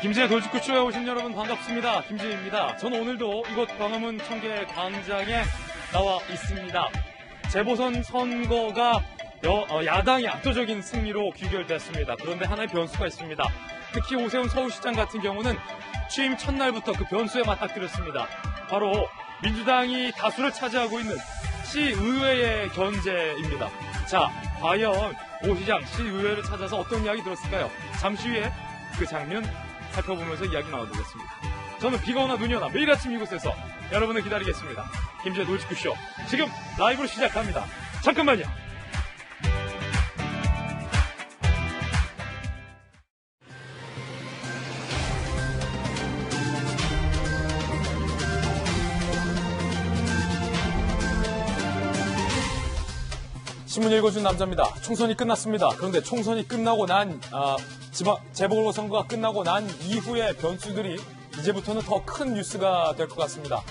김진의 돌직구쇼에 오신 여러분 반갑습니다. 김진입니다. 저는 오늘도 이곳 광화문 청계 광장에 나와 있습니다. 재보선 선거가 야당이 압도적인 승리로 귀결됐습니다. 그런데 하나의 변수가 있습니다. 특히 오세훈 서울시장 같은 경우는 취임 첫날부터 그 변수에 맞닥뜨렸습니다. 바로 민주당이 다수를 차지하고 있는 시의회의 견제입니다. 자, 과연 오 시장 시의회를 찾아서 어떤 이야기 들었을까요? 잠시 후에 그 장면 살펴보면서 이야기 나눠보겠습니다. 저는 비가 오나 눈이 오나 매일 아침 이곳에서 여러분을 기다리겠습니다. 김지의 놀직구쇼 지금 라이브로 시작합니다. 잠깐만요. 신문 읽어준 남자입니다. 총선이 끝났습니다. 그런데 총선이 끝나고 난 재보궐선거가 끝나고 난 이후의 변수들이 이제부터는 더 큰 뉴스가 될 것 같습니다.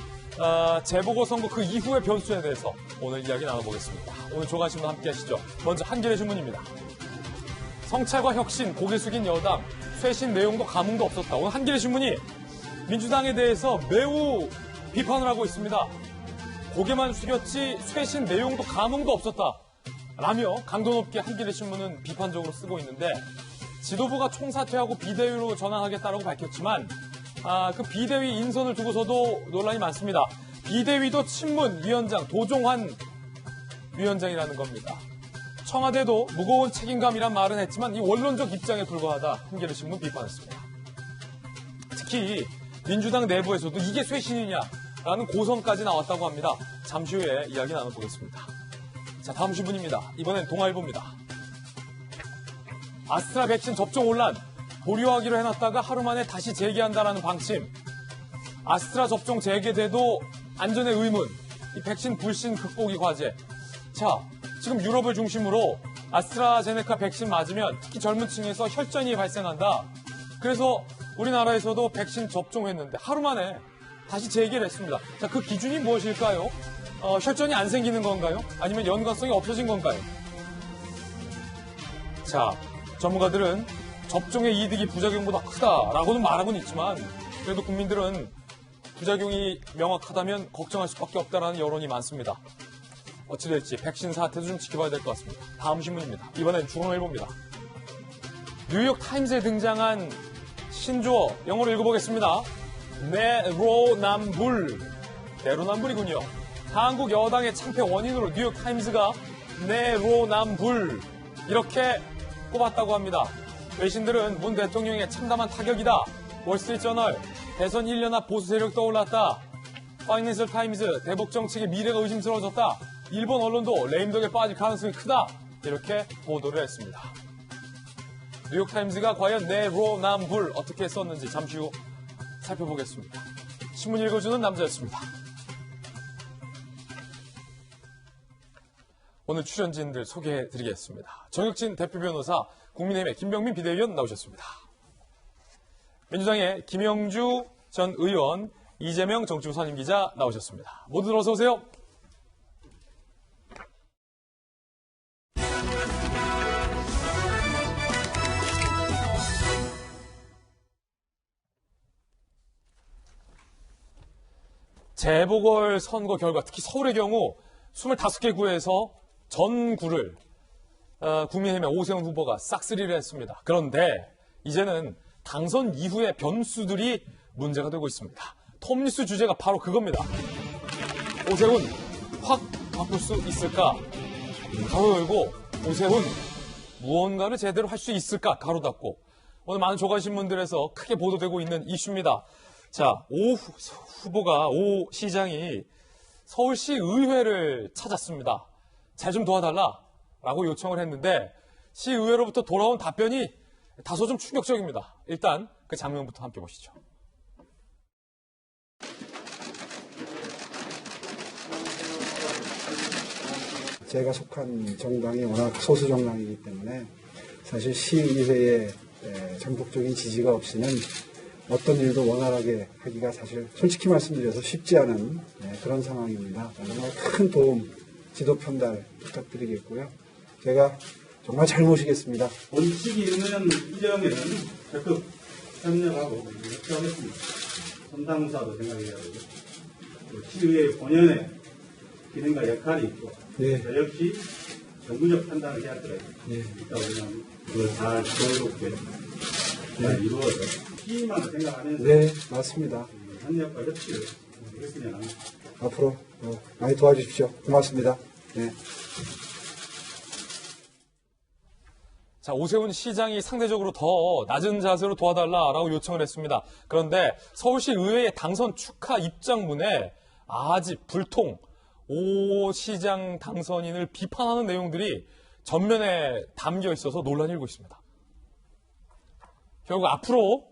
재보궐선거 그 이후의 변수에 대해서 오늘 이야기 나눠보겠습니다. 오늘 조간신문 함께 하시죠. 먼저 한겨레 신문입니다. 성찰과 혁신, 고개 숙인 여당, 쇄신 내용도 감흥도 없었다. 오늘 한겨레 신문이 민주당에 대해서 매우 비판을 하고 있습니다. 고개만 숙였지 쇄신 내용도 감흥도 없었다. 라며 강도 높게 한겨레 신문은 비판적으로 쓰고 있는데 지도부가 총사퇴하고 비대위로 전환하겠다라고 밝혔지만 그 비대위 인선을 두고서도 논란이 많습니다. 비대위도 친문위원장 도종환 위원장이라는 겁니다. 청와대도 무거운 책임감이란 말은 했지만 이 원론적 입장에 불과하다 한겨레 신문 비판했습니다. 특히 민주당 내부에서도 이게 쇄신이냐라는 고성까지 나왔다고 합니다. 잠시 후에 이야기 나눠보겠습니다. 자, 다음 신문입니다. 이번엔 동아일보입니다. 아스트라 백신 접종 혼란, 보류하기로 해놨다가 하루 만에 다시 재개한다라는 방침. 아스트라 접종 재개돼도 안전의 의문, 이 백신 불신 극복이 과제. 자, 지금 유럽을 중심으로 아스트라제네카 백신 맞으면 특히 젊은 층에서 혈전이 발생한다. 그래서 우리나라에서도 백신 접종했는데 하루 만에 다시 재개를 했습니다. 자, 그 기준이 무엇일까요? 혈전이 안 생기는 건가요? 아니면 연관성이 없어진 건가요? 자, 전문가들은 접종의 이득이 부작용보다 크다라고는 말하고는 있지만 그래도 국민들은 부작용이 명확하다면 걱정할 수밖에 없다라는 여론이 많습니다. 어찌될지 백신 사태도 좀 지켜봐야 될 것 같습니다. 다음 신문입니다. 이번엔 중앙일보입니다. 뉴욕타임즈에 등장한 신조어 영어로 읽어보겠습니다. 내로남불. 내로남불이군요. 한국 여당의 창패 원인으로 뉴욕타임즈가 내로남불 이렇게 꼽았다고 합니다. 외신들은 문 대통령의 참담한 타격이다. 월스트리트저널 대선 1년 앞 보수 세력 떠올랐다. 파이낸셜 타임즈 대북 정책의 미래가 의심스러워졌다. 일본 언론도 레임덕에 빠질 가능성이 크다. 이렇게 보도를 했습니다. 뉴욕타임즈가 과연 내로남불 어떻게 썼는지 잠시 후 살펴보겠습니다. 신문 읽어주는 남자였습니다. 오늘 출연진들 소개해드리겠습니다. 정혁진 대표 변호사, 국민의힘의 김병민 비대위원 나오셨습니다. 민주당의 김영주 전 의원, 이재명 정치부 선임기자 나오셨습니다. 모두 어서 오세요. 재보궐선거 결과, 특히 서울의 경우 25개 구에서 전 구를 국민의힘의 오세훈 후보가 싹쓸이를 했습니다. 그런데 이제는 당선 이후의 변수들이 문제가 되고 있습니다. 톱뉴스 주제가 바로 그겁니다. 오세훈 확 바꿀 수 있을까? 가로 열고 오세훈 무언가를 제대로 할 수 있을까? 가로 닫고. 오늘 많은 조간신문들에서 크게 보도되고 있는 이슈입니다. 자, 오 시장이 서울시 의회를 찾았습니다. 잘 좀 도와달라라고 요청을 했는데 시의회로부터 돌아온 답변이 다소 좀 충격적입니다. 일단 그 장면부터 함께 보시죠. 제가 속한 정당이 워낙 소수 정당이기 때문에 사실 시의회에 전폭적인 지지가 없이는 어떤 일도 원활하게 하기가 사실 솔직히 말씀드려서 쉽지 않은 그런 상황입니다. 정말 큰 도움, 지도 편달 부탁드리겠고요. 제가 정말 잘 모시겠습니다. 원칙이 있는 이정에는 적극 협력하고 협조하겠습니다. 선당사도 생각해야 되고 시의회 본연의 기능과 역할이 있고 예. 저 역시 정부적 판단을 해야 될 예. 있다고 생각합니다. 그걸 잘 조화롭게 잘 이루어서 시의만을 생각하면서 네, 맞습니다. 협력과 협치를 했으면 합니다. 앞으로 많이 도와주십시오. 고맙습니다. 네. 자, 오세훈 시장이 상대적으로 더 낮은 자세로 도와달라라고 요청을 했습니다. 그런데 서울시 의회의 당선 축하 입장문에 아직 불통, 오 시장 당선인을 비판하는 내용들이 전면에 담겨 있어서 논란이 일고 있습니다. 결국 앞으로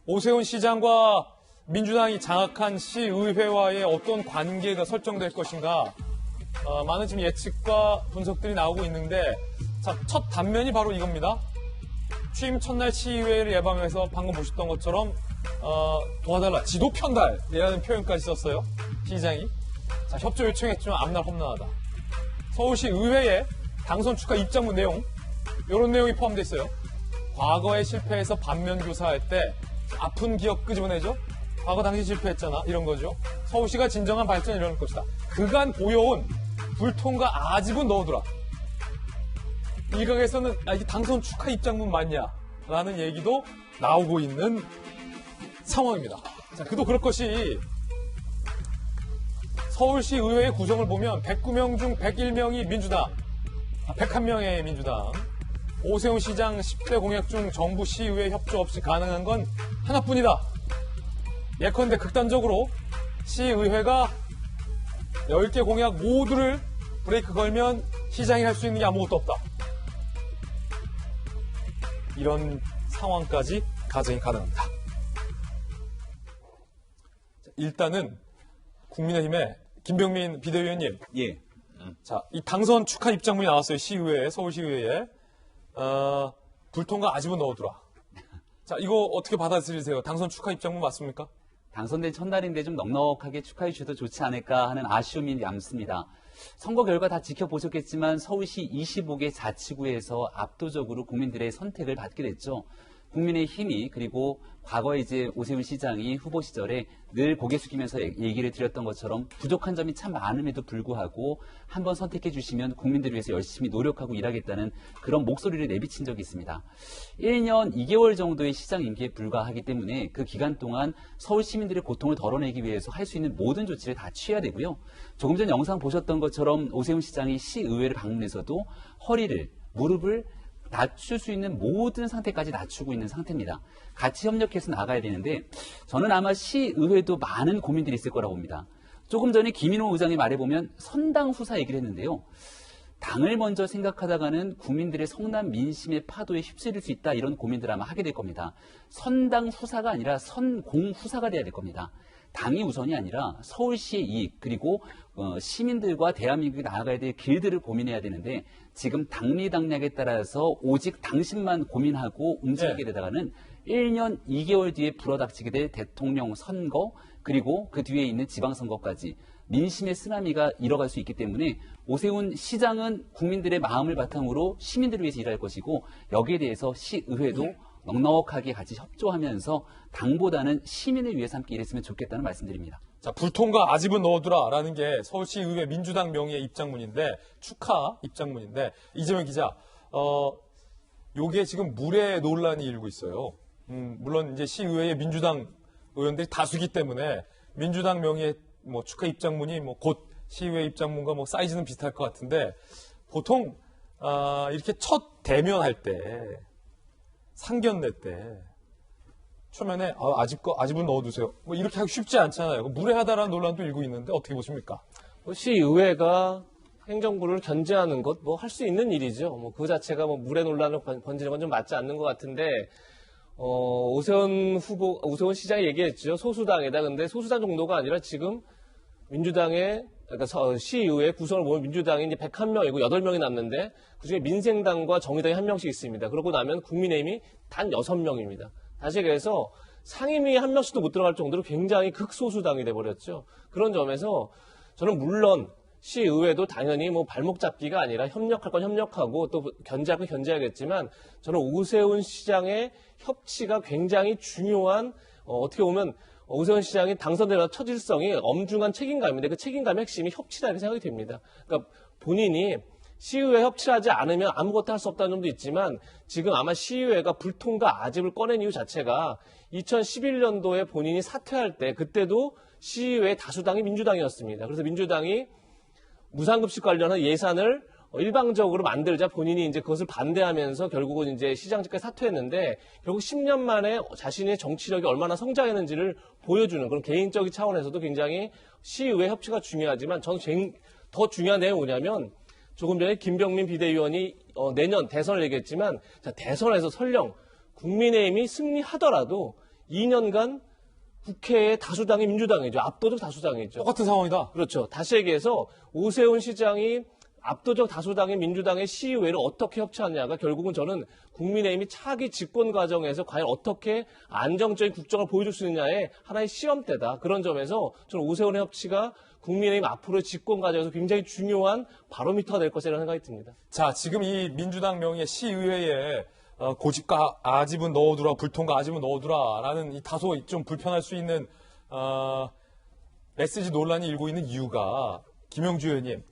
오세훈 시장과 민주당이 장악한 시의회와의 어떤 관계가 설정될 것인가, 많은 지금 예측과 분석들이 나오고 있는데, 자, 첫 단면이 바로 이겁니다. 취임 첫날 시의회를 예방해서 방금 보셨던 것처럼 도와달라, 지도 편달이라는 표현까지 썼어요. 시장이. 자, 협조 요청했지만 앞날 험난하다. 서울시 의회에 당선 축하 입장문 내용, 이런 내용이 포함되어 있어요. 과거에 실패해서 반면교사할 때 아픈 기억 끄집어내죠. 과거 당시 실패했잖아, 이런 거죠. 서울시가 진정한 발전을 이뤄낼 것이다. 그간 보여온 불통과 아집은 넣어두라. 일각에서는 이게 당선 축하 입장문 맞냐? 라는 얘기도 나오고 있는 상황입니다. 자, 그도 그럴 것이 서울시 의회의 구성을 보면 109명 중 101명이 민주당, 101명의 민주당, 오세훈 시장 10대 공약 중 정부 시의회 협조 없이 가능한 건 하나뿐이다. 예컨대 극단적으로 시의회가 10개 공약 모두를 브레이크 걸면 시장이 할 수 있는 게 아무것도 없다. 이런 상황까지 가정이 가능합니다. 일단은 국민의힘의 김병민 비대위원님. 예. 자, 이 당선 축하 입장문이 나왔어요. 시의회에, 서울시의회에. 불통과 아집은 넣어두라. 자, 이거 어떻게 받아들이세요? 당선 축하 입장문 맞습니까? 당선된 첫날인데 좀 넉넉하게 축하해 주셔도 좋지 않을까 하는 아쉬움이 남습니다. 선거 결과 다 지켜보셨겠지만 서울시 25개 자치구에서 압도적으로 국민들의 선택을 받게 됐죠. 국민의힘이, 그리고 과거에 이제 오세훈 시장이 후보 시절에 늘 고개 숙이면서 얘기를 드렸던 것처럼 부족한 점이 참 많음에도 불구하고 한번 선택해 주시면 국민들을 위해서 열심히 노력하고 일하겠다는 그런 목소리를 내비친 적이 있습니다. 1년 2개월 정도의 시장 임기에 불과하기 때문에 그 기간 동안 서울 시민들의 고통을 덜어내기 위해서 할 수 있는 모든 조치를 다 취해야 되고요. 조금 전 영상 보셨던 것처럼 오세훈 시장이 시의회를 방문해서도 허리를, 무릎을 낮출 수 있는 모든 상태까지 낮추고 있는 상태입니다. 같이 협력해서 나가야 되는데 저는 아마 시의회도 많은 고민들이 있을 거라고 봅니다. 조금 전에 김인호 의장이 말해보면 선당 후사 얘기를 했는데요. 당을 먼저 생각하다가는 국민들의 성난 민심의 파도에 휩쓸릴 수 있다, 이런 고민들 아마 하게 될 겁니다. 선당 후사가 아니라 선공 후사가 돼야 될 겁니다. 당이 우선이 아니라 서울시의 이익, 그리고 시민들과 대한민국이 나아가야 될 길들을 고민해야 되는데 지금 당리당략에 따라서 오직 당신만 고민하고 움직이게 되다가는 1년 2개월 뒤에 불어닥치게 될 대통령 선거, 그리고 그 뒤에 있는 지방선거까지 민심의 쓰나미가 일어갈 수 있기 때문에 오세훈 시장은 국민들의 마음을 바탕으로 시민들을 위해서 일할 것이고, 여기에 대해서 시의회도 넉넉하게 같이 협조하면서 당보다는 시민을 위해서 함께 일했으면 좋겠다는 말씀드립니다. 자, 불통과 아집은 넣어두라라는 게 서울시의회 민주당 명의의 입장문인데, 축하 입장문인데, 이재명 기자, 요게 지금 물의 논란이 일고 있어요. 물론 이제 시의회의 민주당 의원들이 다수기 때문에 민주당 명의의 뭐 축하 입장문이 뭐 곧 시의회 입장문과 뭐 사이즈는 비슷할 것 같은데, 보통 이렇게 첫 대면할 때, 상견례 때 초면에 아집은 넣어두세요, 뭐 이렇게 하기 쉽지 않잖아요. 무례하다라는 논란도 일고 있는데 어떻게 보십니까? 시의회가 행정부를 견제하는 것, 뭐 할 수 있는 일이죠. 뭐 그 자체가 뭐 무례 논란을 번지는 건 좀 맞지 않는 것 같은데, 오세훈 시장이 얘기했죠. 소수당이다. 근데 소수당 정도가 아니라 지금 민주당의, 그러니까 시의회 구성을 보면 민주당이 이제 101명이고 8명이 남는데 그중에 민생당과 정의당이 1명씩 있습니다. 그러고 나면 국민의힘이 단 6명입니다. 다시 얘기해서 상임위에 1명씩도 못 들어갈 정도로 굉장히 극소수당이 돼버렸죠. 그런 점에서 저는 물론 시의회도 당연히 뭐 발목 잡기가 아니라 협력할 건 협력하고 또 견제할 건 견제하겠지만 저는 오세훈 시장의 협치가 굉장히 중요한 어떻게 보면 오세훈 시장이 당선되는 첫 일성이 엄중한 책임감인데 그 책임감의 핵심이 협치다 이렇게 생각이 됩니다. 그러니까 본인이 시의회 협치를 하지 않으면 아무것도 할 수 없다는 점도 있지만 지금 아마 시의회가 불통과 아집을 꺼낸 이유 자체가 2011년도에 본인이 사퇴할 때 그때도 시의회 다수당이 민주당이었습니다. 그래서 민주당이 무상급식 관련한 예산을 일방적으로 만들자 본인이 이제 그것을 반대하면서 결국은 이제 시장직까지 사퇴했는데 결국 10년 만에 자신의 정치력이 얼마나 성장했는지를 보여주는 그런 개인적인 차원에서도 굉장히 시의회 협치가 중요하지만 저는 더 중요한 내용이 뭐냐면 조금 전에 김병민 비대위원이 내년 대선을 얘기했지만 자, 대선에서 설령 국민의힘이 승리하더라도 2년간 국회의 다수당이 민주당이죠. 압도적 다수당이죠. 똑같은 상황이다. 그렇죠. 다시 얘기해서 오세훈 시장이 압도적 다수당의 민주당의 시의회를 어떻게 협치하냐가 결국은 저는 국민의힘이 차기 집권 과정에서 과연 어떻게 안정적인 국정을 보여줄 수 있느냐의 하나의 시험대다. 그런 점에서 저는 오세훈의 협치가 국민의힘 앞으로의 집권 과정에서 굉장히 중요한 바로미터가 될 것이라는 생각이 듭니다. 자, 지금 이 민주당 명의의 시의회에 고집과 아집은 넣어두라, 불통과 아집은 넣어두라라는 이 다소 좀 불편할 수 있는 메시지 논란이 일고 있는 이유가 김영주 의원님,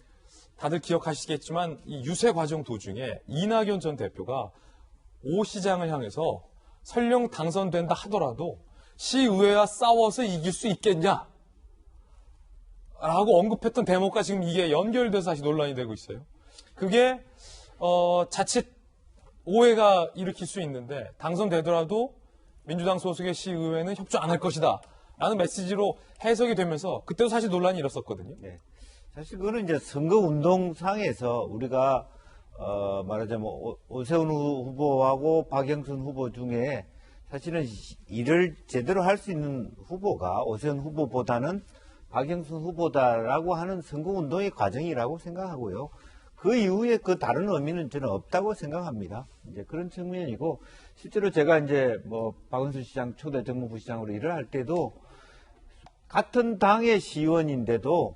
다들 기억하시겠지만 이 유세 과정 도중에 이낙연 전 대표가 오 시장을 향해서 설령 당선된다 하더라도 시의회와 싸워서 이길 수 있겠냐? 라고 언급했던 대목과 지금 이게 연결돼서 다시 논란이 되고 있어요. 그게 자칫 오해가 일으킬 수 있는데 당선되더라도 민주당 소속의 시의회는 협조 안 할 것이다 라는 메시지로 해석이 되면서 그때도 사실 논란이 일었었거든요. 네. 사실 그거는 이제 선거운동상에서 우리가 말하자면 오세훈 후보하고 박영선 후보 중에 사실은 일을 제대로 할 수 있는 후보가 오세훈 후보보다는 박영선 후보다라고 하는 선거운동의 과정이라고 생각하고요. 그 이후에 그 다른 의미는 저는 없다고 생각합니다. 이제 그런 측면이고, 실제로 제가 이제 뭐 박은수 시장 초대 정무부시장으로 일을 할 때도 같은 당의 시의원인데도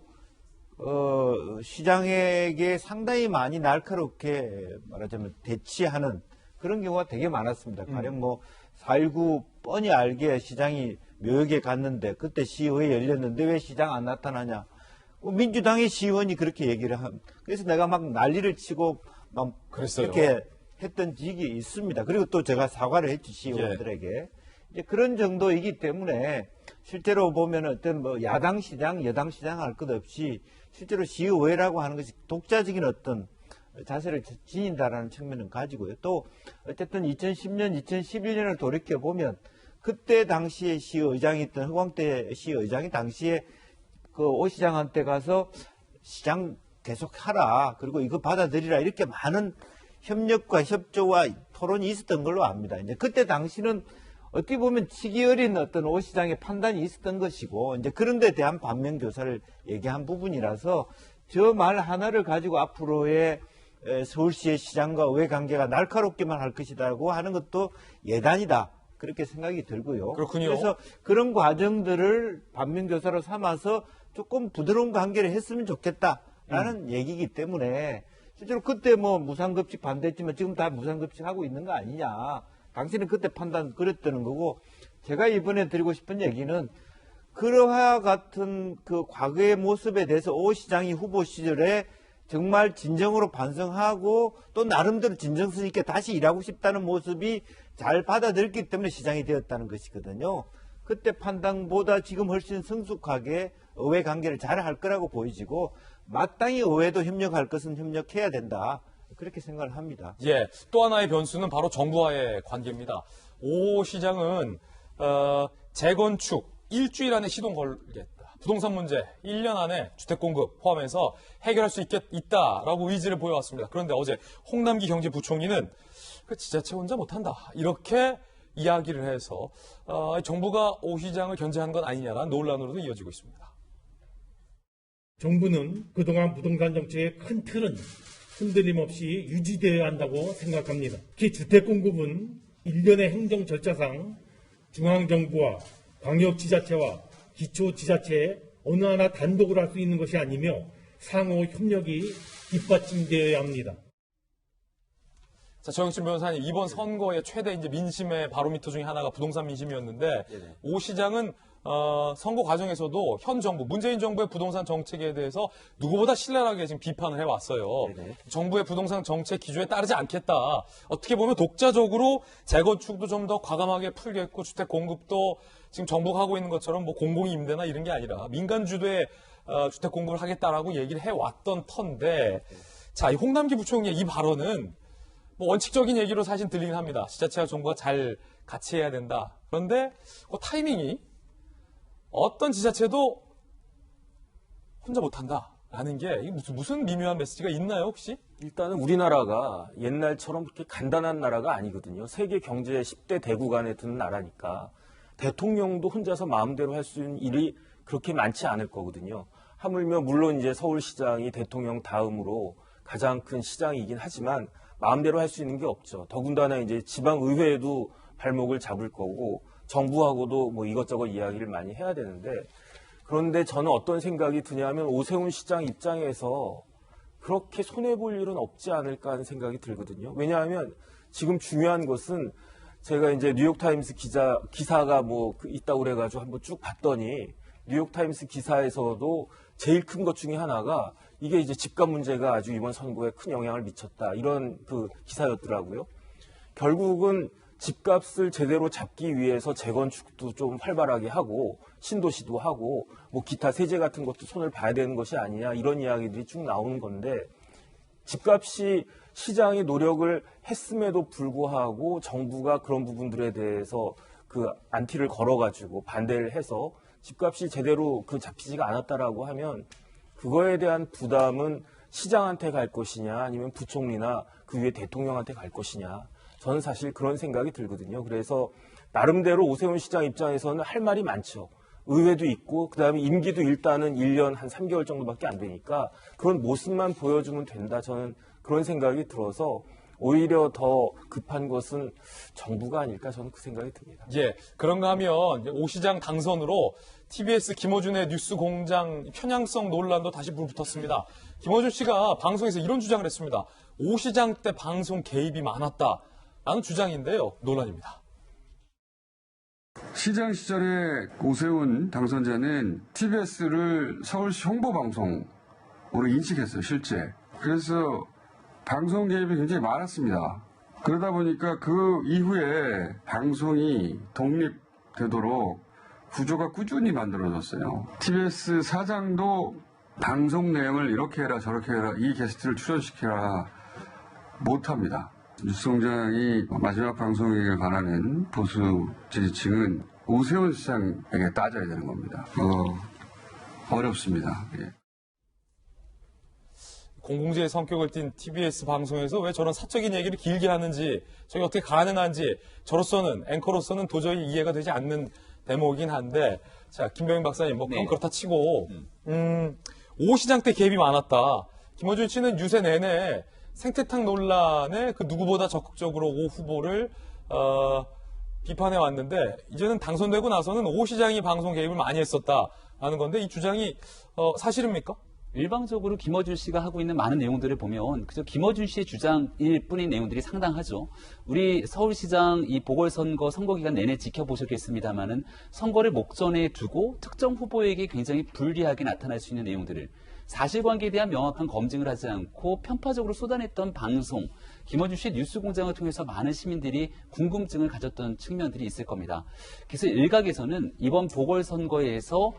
시장에게 상당히 많이 날카롭게 말하자면 대치하는 그런 경우가 되게 많았습니다. 가령 뭐 4.19 뻔히 알게 시장이 묘역에 갔는데 그때 시의회 열렸는데 왜 시장 안 나타나냐. 민주당의 시의원이 그렇게 얘기를 그래서 내가 막 난리를 치고 막 그랬어요. 그렇게 했던 적이 있습니다. 그리고 또 제가 사과를 했지, 시의원들에게. 이제 그런 정도이기 때문에 실제로 보면 어떤 뭐 야당 시장, 여당 시장 할 것 없이 실제로 시의회라고 하는 것이 독자적인 어떤 자세를 지닌다라는 측면은 가지고요. 또 어쨌든 2010년, 2011년을 돌이켜 보면 그때 당시에 시의장이었던 허광태 시의장이 당시에 그 오 시장한테 가서 시장 계속 하라, 그리고 이거 받아들이라, 이렇게 많은 협력과 협조와 토론이 있었던 걸로 압니다. 이제 그때 당시는 어떻게 보면 치기 어린 어떤 오 시장의 판단이 있었던 것이고, 이제 그런 데 대한 반면 교사를 얘기한 부분이라서 저 말 하나를 가지고 앞으로의 서울시의 시장과 의회 관계가 날카롭게만 할 것이라고 하는 것도 예단이다, 그렇게 생각이 들고요. 그렇군요. 그래서 그런 과정들을 반면 교사로 삼아서 조금 부드러운 관계를 했으면 좋겠다라는 얘기이기 때문에 실제로 그때 뭐 무상급식 반대했지만 지금 다 무상급식 하고 있는 거 아니냐. 당신은 그때 판단 그랬다는 거고, 제가 이번에 드리고 싶은 얘기는 그러한 같은 그 과거의 모습에 대해서 오 시장이 후보 시절에 정말 진정으로 반성하고 또 나름대로 진정성 있게 다시 일하고 싶다는 모습이 잘 받아들였기 때문에 시장이 되었다는 것이거든요. 그때 판단보다 지금 훨씬 성숙하게 의회 관계를 잘 할 거라고 보여지고, 마땅히 의회도 협력할 것은 협력해야 된다, 그렇게 생각을 합니다. 예, 또 하나의 변수는 바로 정부와의 관계입니다. 오 시장은 재건축 일주일 안에 시동 걸겠다. 부동산 문제 1년 안에 주택 공급 포함해서 해결할 수 있다라고 의지를 보여왔습니다. 그런데 어제 홍남기 경제부총리는 그 지자체 혼자 못한다, 이렇게 이야기를 해서 정부가 오 시장을 견제한 건 아니냐라는 논란으로도 이어지고 있습니다. 정부는 그동안 부동산 정책의 큰 틀은 흔들림 없이 유지되어야 한다고 생각합니다. 특히 주택 공급은 일련의 행정 절차상 중앙정부와 광역지자체와 기초지자체의 어느 하나 단독으로 할 수 있는 것이 아니며 상호 협력이 뒷받침되어야 합니다. 자, 정영진 변호사님, 이번 선거의 최대 이제 민심의 바로미터 중에 하나가 부동산 민심이었는데, 오 시장은 선거 과정에서도 현 정부, 문재인 정부의 부동산 정책에 대해서 누구보다 신랄하게 지금 비판을 해왔어요. 정부의 부동산 정책 기조에 따르지 않겠다. 어떻게 보면 독자적으로 재건축도 좀 더 과감하게 풀겠고, 주택 공급도 지금 정부가 하고 있는 것처럼 뭐 공공이 임대나 이런 게 아니라 민간 주도의 주택 공급을 하겠다라고 얘기를 해왔던 터인데, 자, 이 홍남기 부총리의 이 발언은 뭐 원칙적인 얘기로 사실 들리긴 합니다. 지자체와 정부가 잘 같이 해야 된다. 그런데 그 타이밍이 어떤 지자체도 혼자 못한다라는 게 이게 무슨 미묘한 메시지가 있나요, 혹시? 일단은 우리나라가 옛날처럼 그렇게 간단한 나라가 아니거든요. 세계 경제 10대 대국 안에 드는 나라니까 대통령도 혼자서 마음대로 할 수 있는 일이 그렇게 많지 않을 거거든요. 하물며 물론 이제 서울시장이 대통령 다음으로 가장 큰 시장이긴 하지만 마음대로 할 수 있는 게 없죠. 더군다나 이제 지방의회에도 발목을 잡을 거고 정부하고도 뭐 이것저것 이야기를 많이 해야 되는데, 그런데 저는 어떤 생각이 드냐면 오세훈 시장 입장에서 그렇게 손해볼 일은 없지 않을까 하는 생각이 들거든요. 왜냐하면 지금 중요한 것은 제가 이제 뉴욕타임스 기사가 뭐 있다고 그래가지고 한번 쭉 봤더니 뉴욕타임스 기사에서도 제일 큰 것 중에 하나가 이게 이제 집값 문제가 아주 이번 선거에 큰 영향을 미쳤다. 이런 그 기사였더라고요. 결국은 집값을 제대로 잡기 위해서 재건축도 좀 활발하게 하고 신도시도 하고 뭐 기타 세제 같은 것도 손을 봐야 되는 것이 아니냐 이런 이야기들이 쭉 나오는 건데, 집값이 시장이 노력을 했음에도 불구하고 정부가 그런 부분들에 대해서 그 안티를 걸어가지고 반대를 해서 집값이 제대로 그 잡히지가 않았다라고 하면 그거에 대한 부담은 시장한테 갈 것이냐 아니면 부총리나 그 위에 대통령한테 갈 것이냐, 저는 사실 그런 생각이 들거든요. 그래서 나름대로 오세훈 시장 입장에서는 할 말이 많죠. 의회도 있고 그다음에 임기도 일단은 1년 한 3개월 정도밖에 안 되니까 그런 모습만 보여주면 된다, 저는 그런 생각이 들어서 오히려 더 급한 것은 정부가 아닐까, 저는 그 생각이 듭니다. 예, 그런가 하면 오 시장 당선으로 TBS 김어준의 뉴스 공장 편향성 논란도 다시 불붙었습니다. 김어준 씨가 방송에서 이런 주장을 했습니다. 오 시장 때 방송 개입이 많았다라는 주장인데요. 논란입니다. 시장 시절에 오세훈 당선자는 TBS를 서울시 홍보방송으로 인식했어요, 실제. 그래서 방송 개입이 굉장히 많았습니다. 그러다 보니까 그 이후에 방송이 독립되도록 구조가 꾸준히 만들어졌어요. TBS 사장도 방송 내용을 이렇게 해라 저렇게 해라 이 게스트를 출연시켜라 못합니다. 뉴스공장이 마지막 방송에 관한 보수 지지층은 오세훈 시장에게 따져야 되는 겁니다. 어렵습니다. 예. 공공재의 성격을 띤 TBS 방송에서 왜 저런 사적인 얘기를 길게 하는지, 저게 어떻게 가능한지 저로서는, 앵커로서는 도저히 이해가 되지 않는 대목이긴 한데, 자, 김병인 박사님, 뭐 그건 그렇다 치고, 오 시장 때 개입이 많았다. 김어준 씨는 유세 내내 생태탕 논란에 그 누구보다 적극적으로 오 후보를 비판해 왔는데, 이제는 당선되고 나서는 오 시장이 방송 개입을 많이 했었다라는 건데, 이 주장이 사실입니까? 일방적으로 김어준 씨가 하고 있는 많은 내용들을 보면 그저 김어준 씨의 주장일 뿐인 내용들이 상당하죠. 우리 서울시장 이 보궐선거 선거 기간 내내 지켜보셨겠습니다마는 선거를 목전에 두고 특정 후보에게 굉장히 불리하게 나타날 수 있는 내용들을 사실관계에 대한 명확한 검증을 하지 않고 편파적으로 쏟아냈던 방송, 김어준 씨의 뉴스공장을 통해서 많은 시민들이 궁금증을 가졌던 측면들이 있을 겁니다. 그래서 일각에서는 이번 보궐선거에서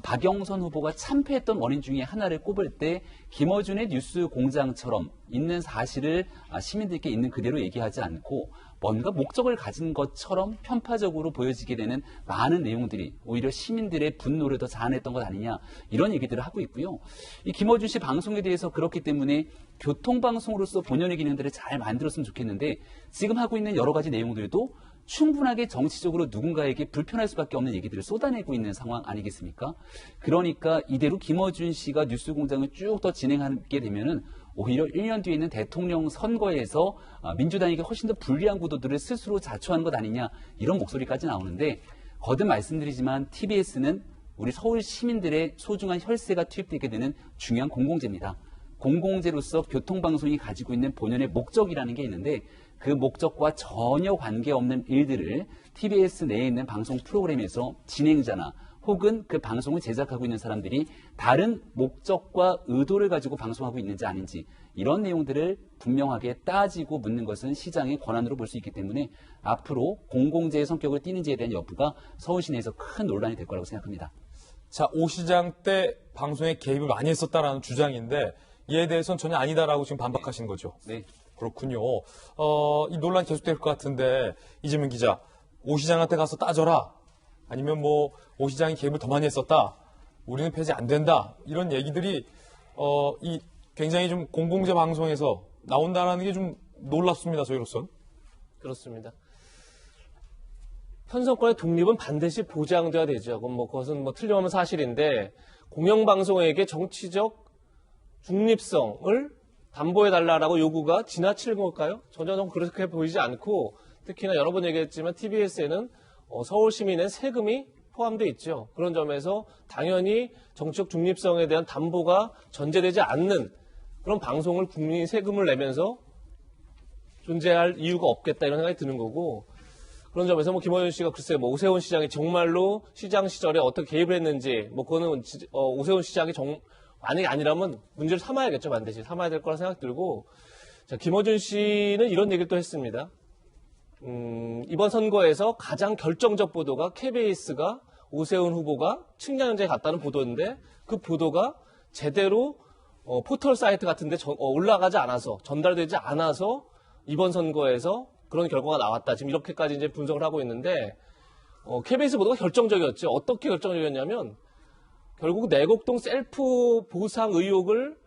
박영선 후보가 참패했던 원인 중에 하나를 꼽을 때 김어준의 뉴스 공장처럼 있는 사실을 시민들께 있는 그대로 얘기하지 않고 뭔가 목적을 가진 것처럼 편파적으로 보여지게 되는 많은 내용들이 오히려 시민들의 분노를 더 자아냈던 것 아니냐, 이런 얘기들을 하고 있고요. 이 김어준 씨 방송에 대해서 그렇기 때문에 교통방송으로서 본연의 기능들을 잘 만들었으면 좋겠는데 지금 하고 있는 여러 가지 내용들도 충분하게 정치적으로 누군가에게 불편할 수밖에 없는 얘기들을 쏟아내고 있는 상황 아니겠습니까? 그러니까 이대로 김어준 씨가 뉴스공장을 쭉 더 진행하게 되면은 오히려 1년 뒤에 있는 대통령 선거에서 민주당에게 훨씬 더 불리한 구도들을 스스로 자초한 것 아니냐, 이런 목소리까지 나오는데, 거듭 말씀드리지만 TBS는 우리 서울 시민들의 소중한 혈세가 투입되게 되는 중요한 공공재입니다. 공공재로서 교통방송이 가지고 있는 본연의 목적이라는 게 있는데 그 목적과 전혀 관계없는 일들을 TBS 내에 있는 방송 프로그램에서 진행자나 혹은 그 방송을 제작하고 있는 사람들이 다른 목적과 의도를 가지고 방송하고 있는지 아닌지 이런 내용들을 분명하게 따지고 묻는 것은 시장의 권한으로 볼 수 있기 때문에 앞으로 공공재의 성격을 띠는지에 대한 여부가 서울시 내에서 큰 논란이 될 거라고 생각합니다. 자, 오 시장 때 방송에 개입을 많이 했었다라는 주장인데 이에 대해서는 전혀 아니다라고 지금 반박하신 거죠. 네. 그렇군요. 이 논란 계속될 것 같은데 이재명 기자, 오 시장한테 가서 따져라. 아니면 뭐 오 시장이 개입을 더 많이 했었다. 우리는 폐지 안 된다. 이런 얘기들이 이 굉장히 좀 공공재 방송에서 나온다라는 게 좀 놀랍습니다. 저희로선. 그렇습니다. 편성권의 독립은 반드시 보장돼야 되죠. 그것은 틀림없는 사실인데 공영방송에게 정치적 중립성을 담보해달라고 요구가 지나칠 걸까요? 전혀 그렇게 보이지 않고 특히나 여러 번 얘기했지만 TBS에는 서울 시민의 세금이 포함되어 있죠. 그런 점에서 당연히 정치적 중립성에 대한 담보가 전제되지 않는 그런 방송을 국민이 세금을 내면서 존재할 이유가 없겠다 이런 생각이 드는 거고 그런 점에서 김어준 씨가 글쎄 오세훈 시장이 정말로 시장 시절에 어떻게 개입을 했는지 그거는 오세훈 시장이 만약에 아니라면 문제를 삼아야겠죠. 반드시 삼아야 될 거라 생각 들고 자, 김어준 씨는 이런 얘기를 또 했습니다. 이번 선거에서 가장 결정적 보도가 KBS가 오세훈 후보가 측량연장에 갔다는 보도인데 그 보도가 제대로 포털 사이트 같은 데 올라가지 않아서 전달되지 않아서 이번 선거에서 그런 결과가 나왔다. 지금 이렇게까지 이제 분석을 하고 있는데 KBS 보도가 결정적이었죠. 어떻게 결정적이었냐면 결국 내곡동 셀프 보상 의혹을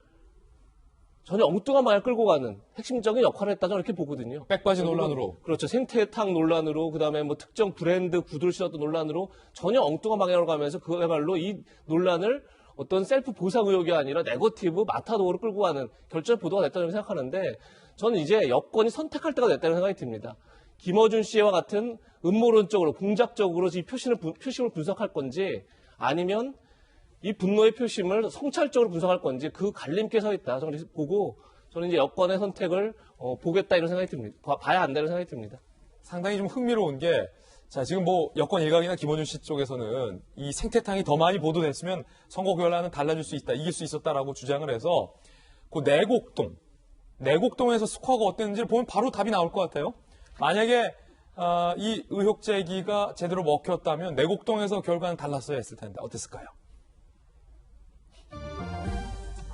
전혀 엉뚱한 방향을 끌고 가는 핵심적인 역할을 했다 저는 이렇게 보거든요. 백바지 논란으로. 그렇죠. 생태탕 논란으로 그다음에 특정 브랜드 구두를 신었던 논란으로 전혀 엉뚱한 방향으로 가면서 그야말로 이 논란을 어떤 셀프 보상 의혹이 아니라 네거티브 마타도어로 끌고 가는 결정 보도가 됐다고 생각하는데 저는 이제 여권이 선택할 때가 됐다는 생각이 듭니다. 김어준 씨와 같은 음모론적으로 공작적으로 이 표심을 분석할 건지 아니면 이 분노의 표심을 성찰적으로 분석할 건지 그 갈림길에 서 있다. 저는 보고 저는 이제 여권의 선택을 보겠다 이런 생각이 듭니다. 봐야 한다는 생각이 듭니다. 상당히 좀 흥미로운 게 자, 지금 여권 일각이나 김어준 씨 쪽에서는 이 생태탕이 더 많이 보도됐으면 선거 결과는 달라질 수 있다, 이길 수 있었다라고 주장을 해서 그 내곡동에서 스코어가 어땠는지를 보면 바로 답이 나올 것 같아요. 만약에 이 의혹 제기가 제대로 먹혔다면 내곡동에서 결과는 달랐어야 했을 텐데 어땠을까요?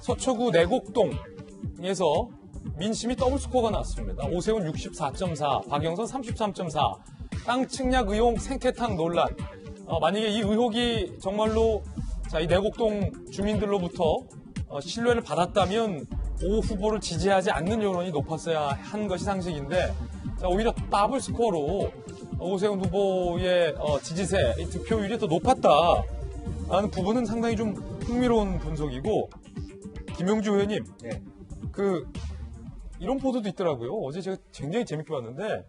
서초구 내곡동에서 민심이 더블 스코어가 났습니다. 오세훈 64.4, 박영선 33.4. 땅 측량 의혹 생태탕 논란. 만약에 이 의혹이 정말로 이 내곡동 주민들로부터 신뢰를 받았다면 오 후보를 지지하지 않는 여론이 높았어야 한 것이 상식인데 오히려 더블 스코어로 오세훈 후보의 지지세, 득표율이 더 높았다라는 부분은 상당히 좀 흥미로운 분석이고 김용주 의원님, 네. 이런 보도도 있더라고요. 어제 제가 굉장히 재밌게 봤는데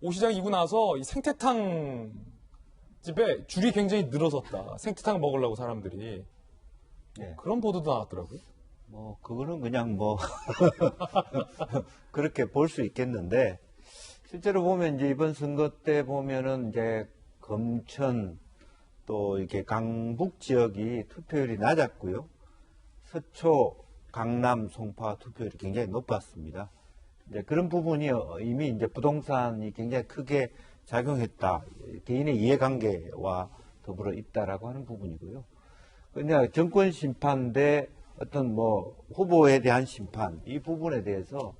오 시장 이고 나서 이 생태탕 집에 줄이 굉장히 늘어섰다. 생태탕 먹으려고 사람들이. 네. 그런 보도도 나왔더라고요. 그거는 그냥 그렇게 볼 수 있겠는데 실제로 보면 이제 이번 선거 때 보면은 이제 검천 또 이렇게 강북 지역이 투표율이 낮았고요. 서초, 강남, 송파 투표율이 굉장히 높았습니다. 이제 그런 부분이 이미 이제 부동산이 굉장히 크게 작용했다. 개인의 이해관계와 더불어 있다라고 하는 부분이고요. 그냥 정권 심판 대 어떤 후보에 대한 심판 이 부분에 대해서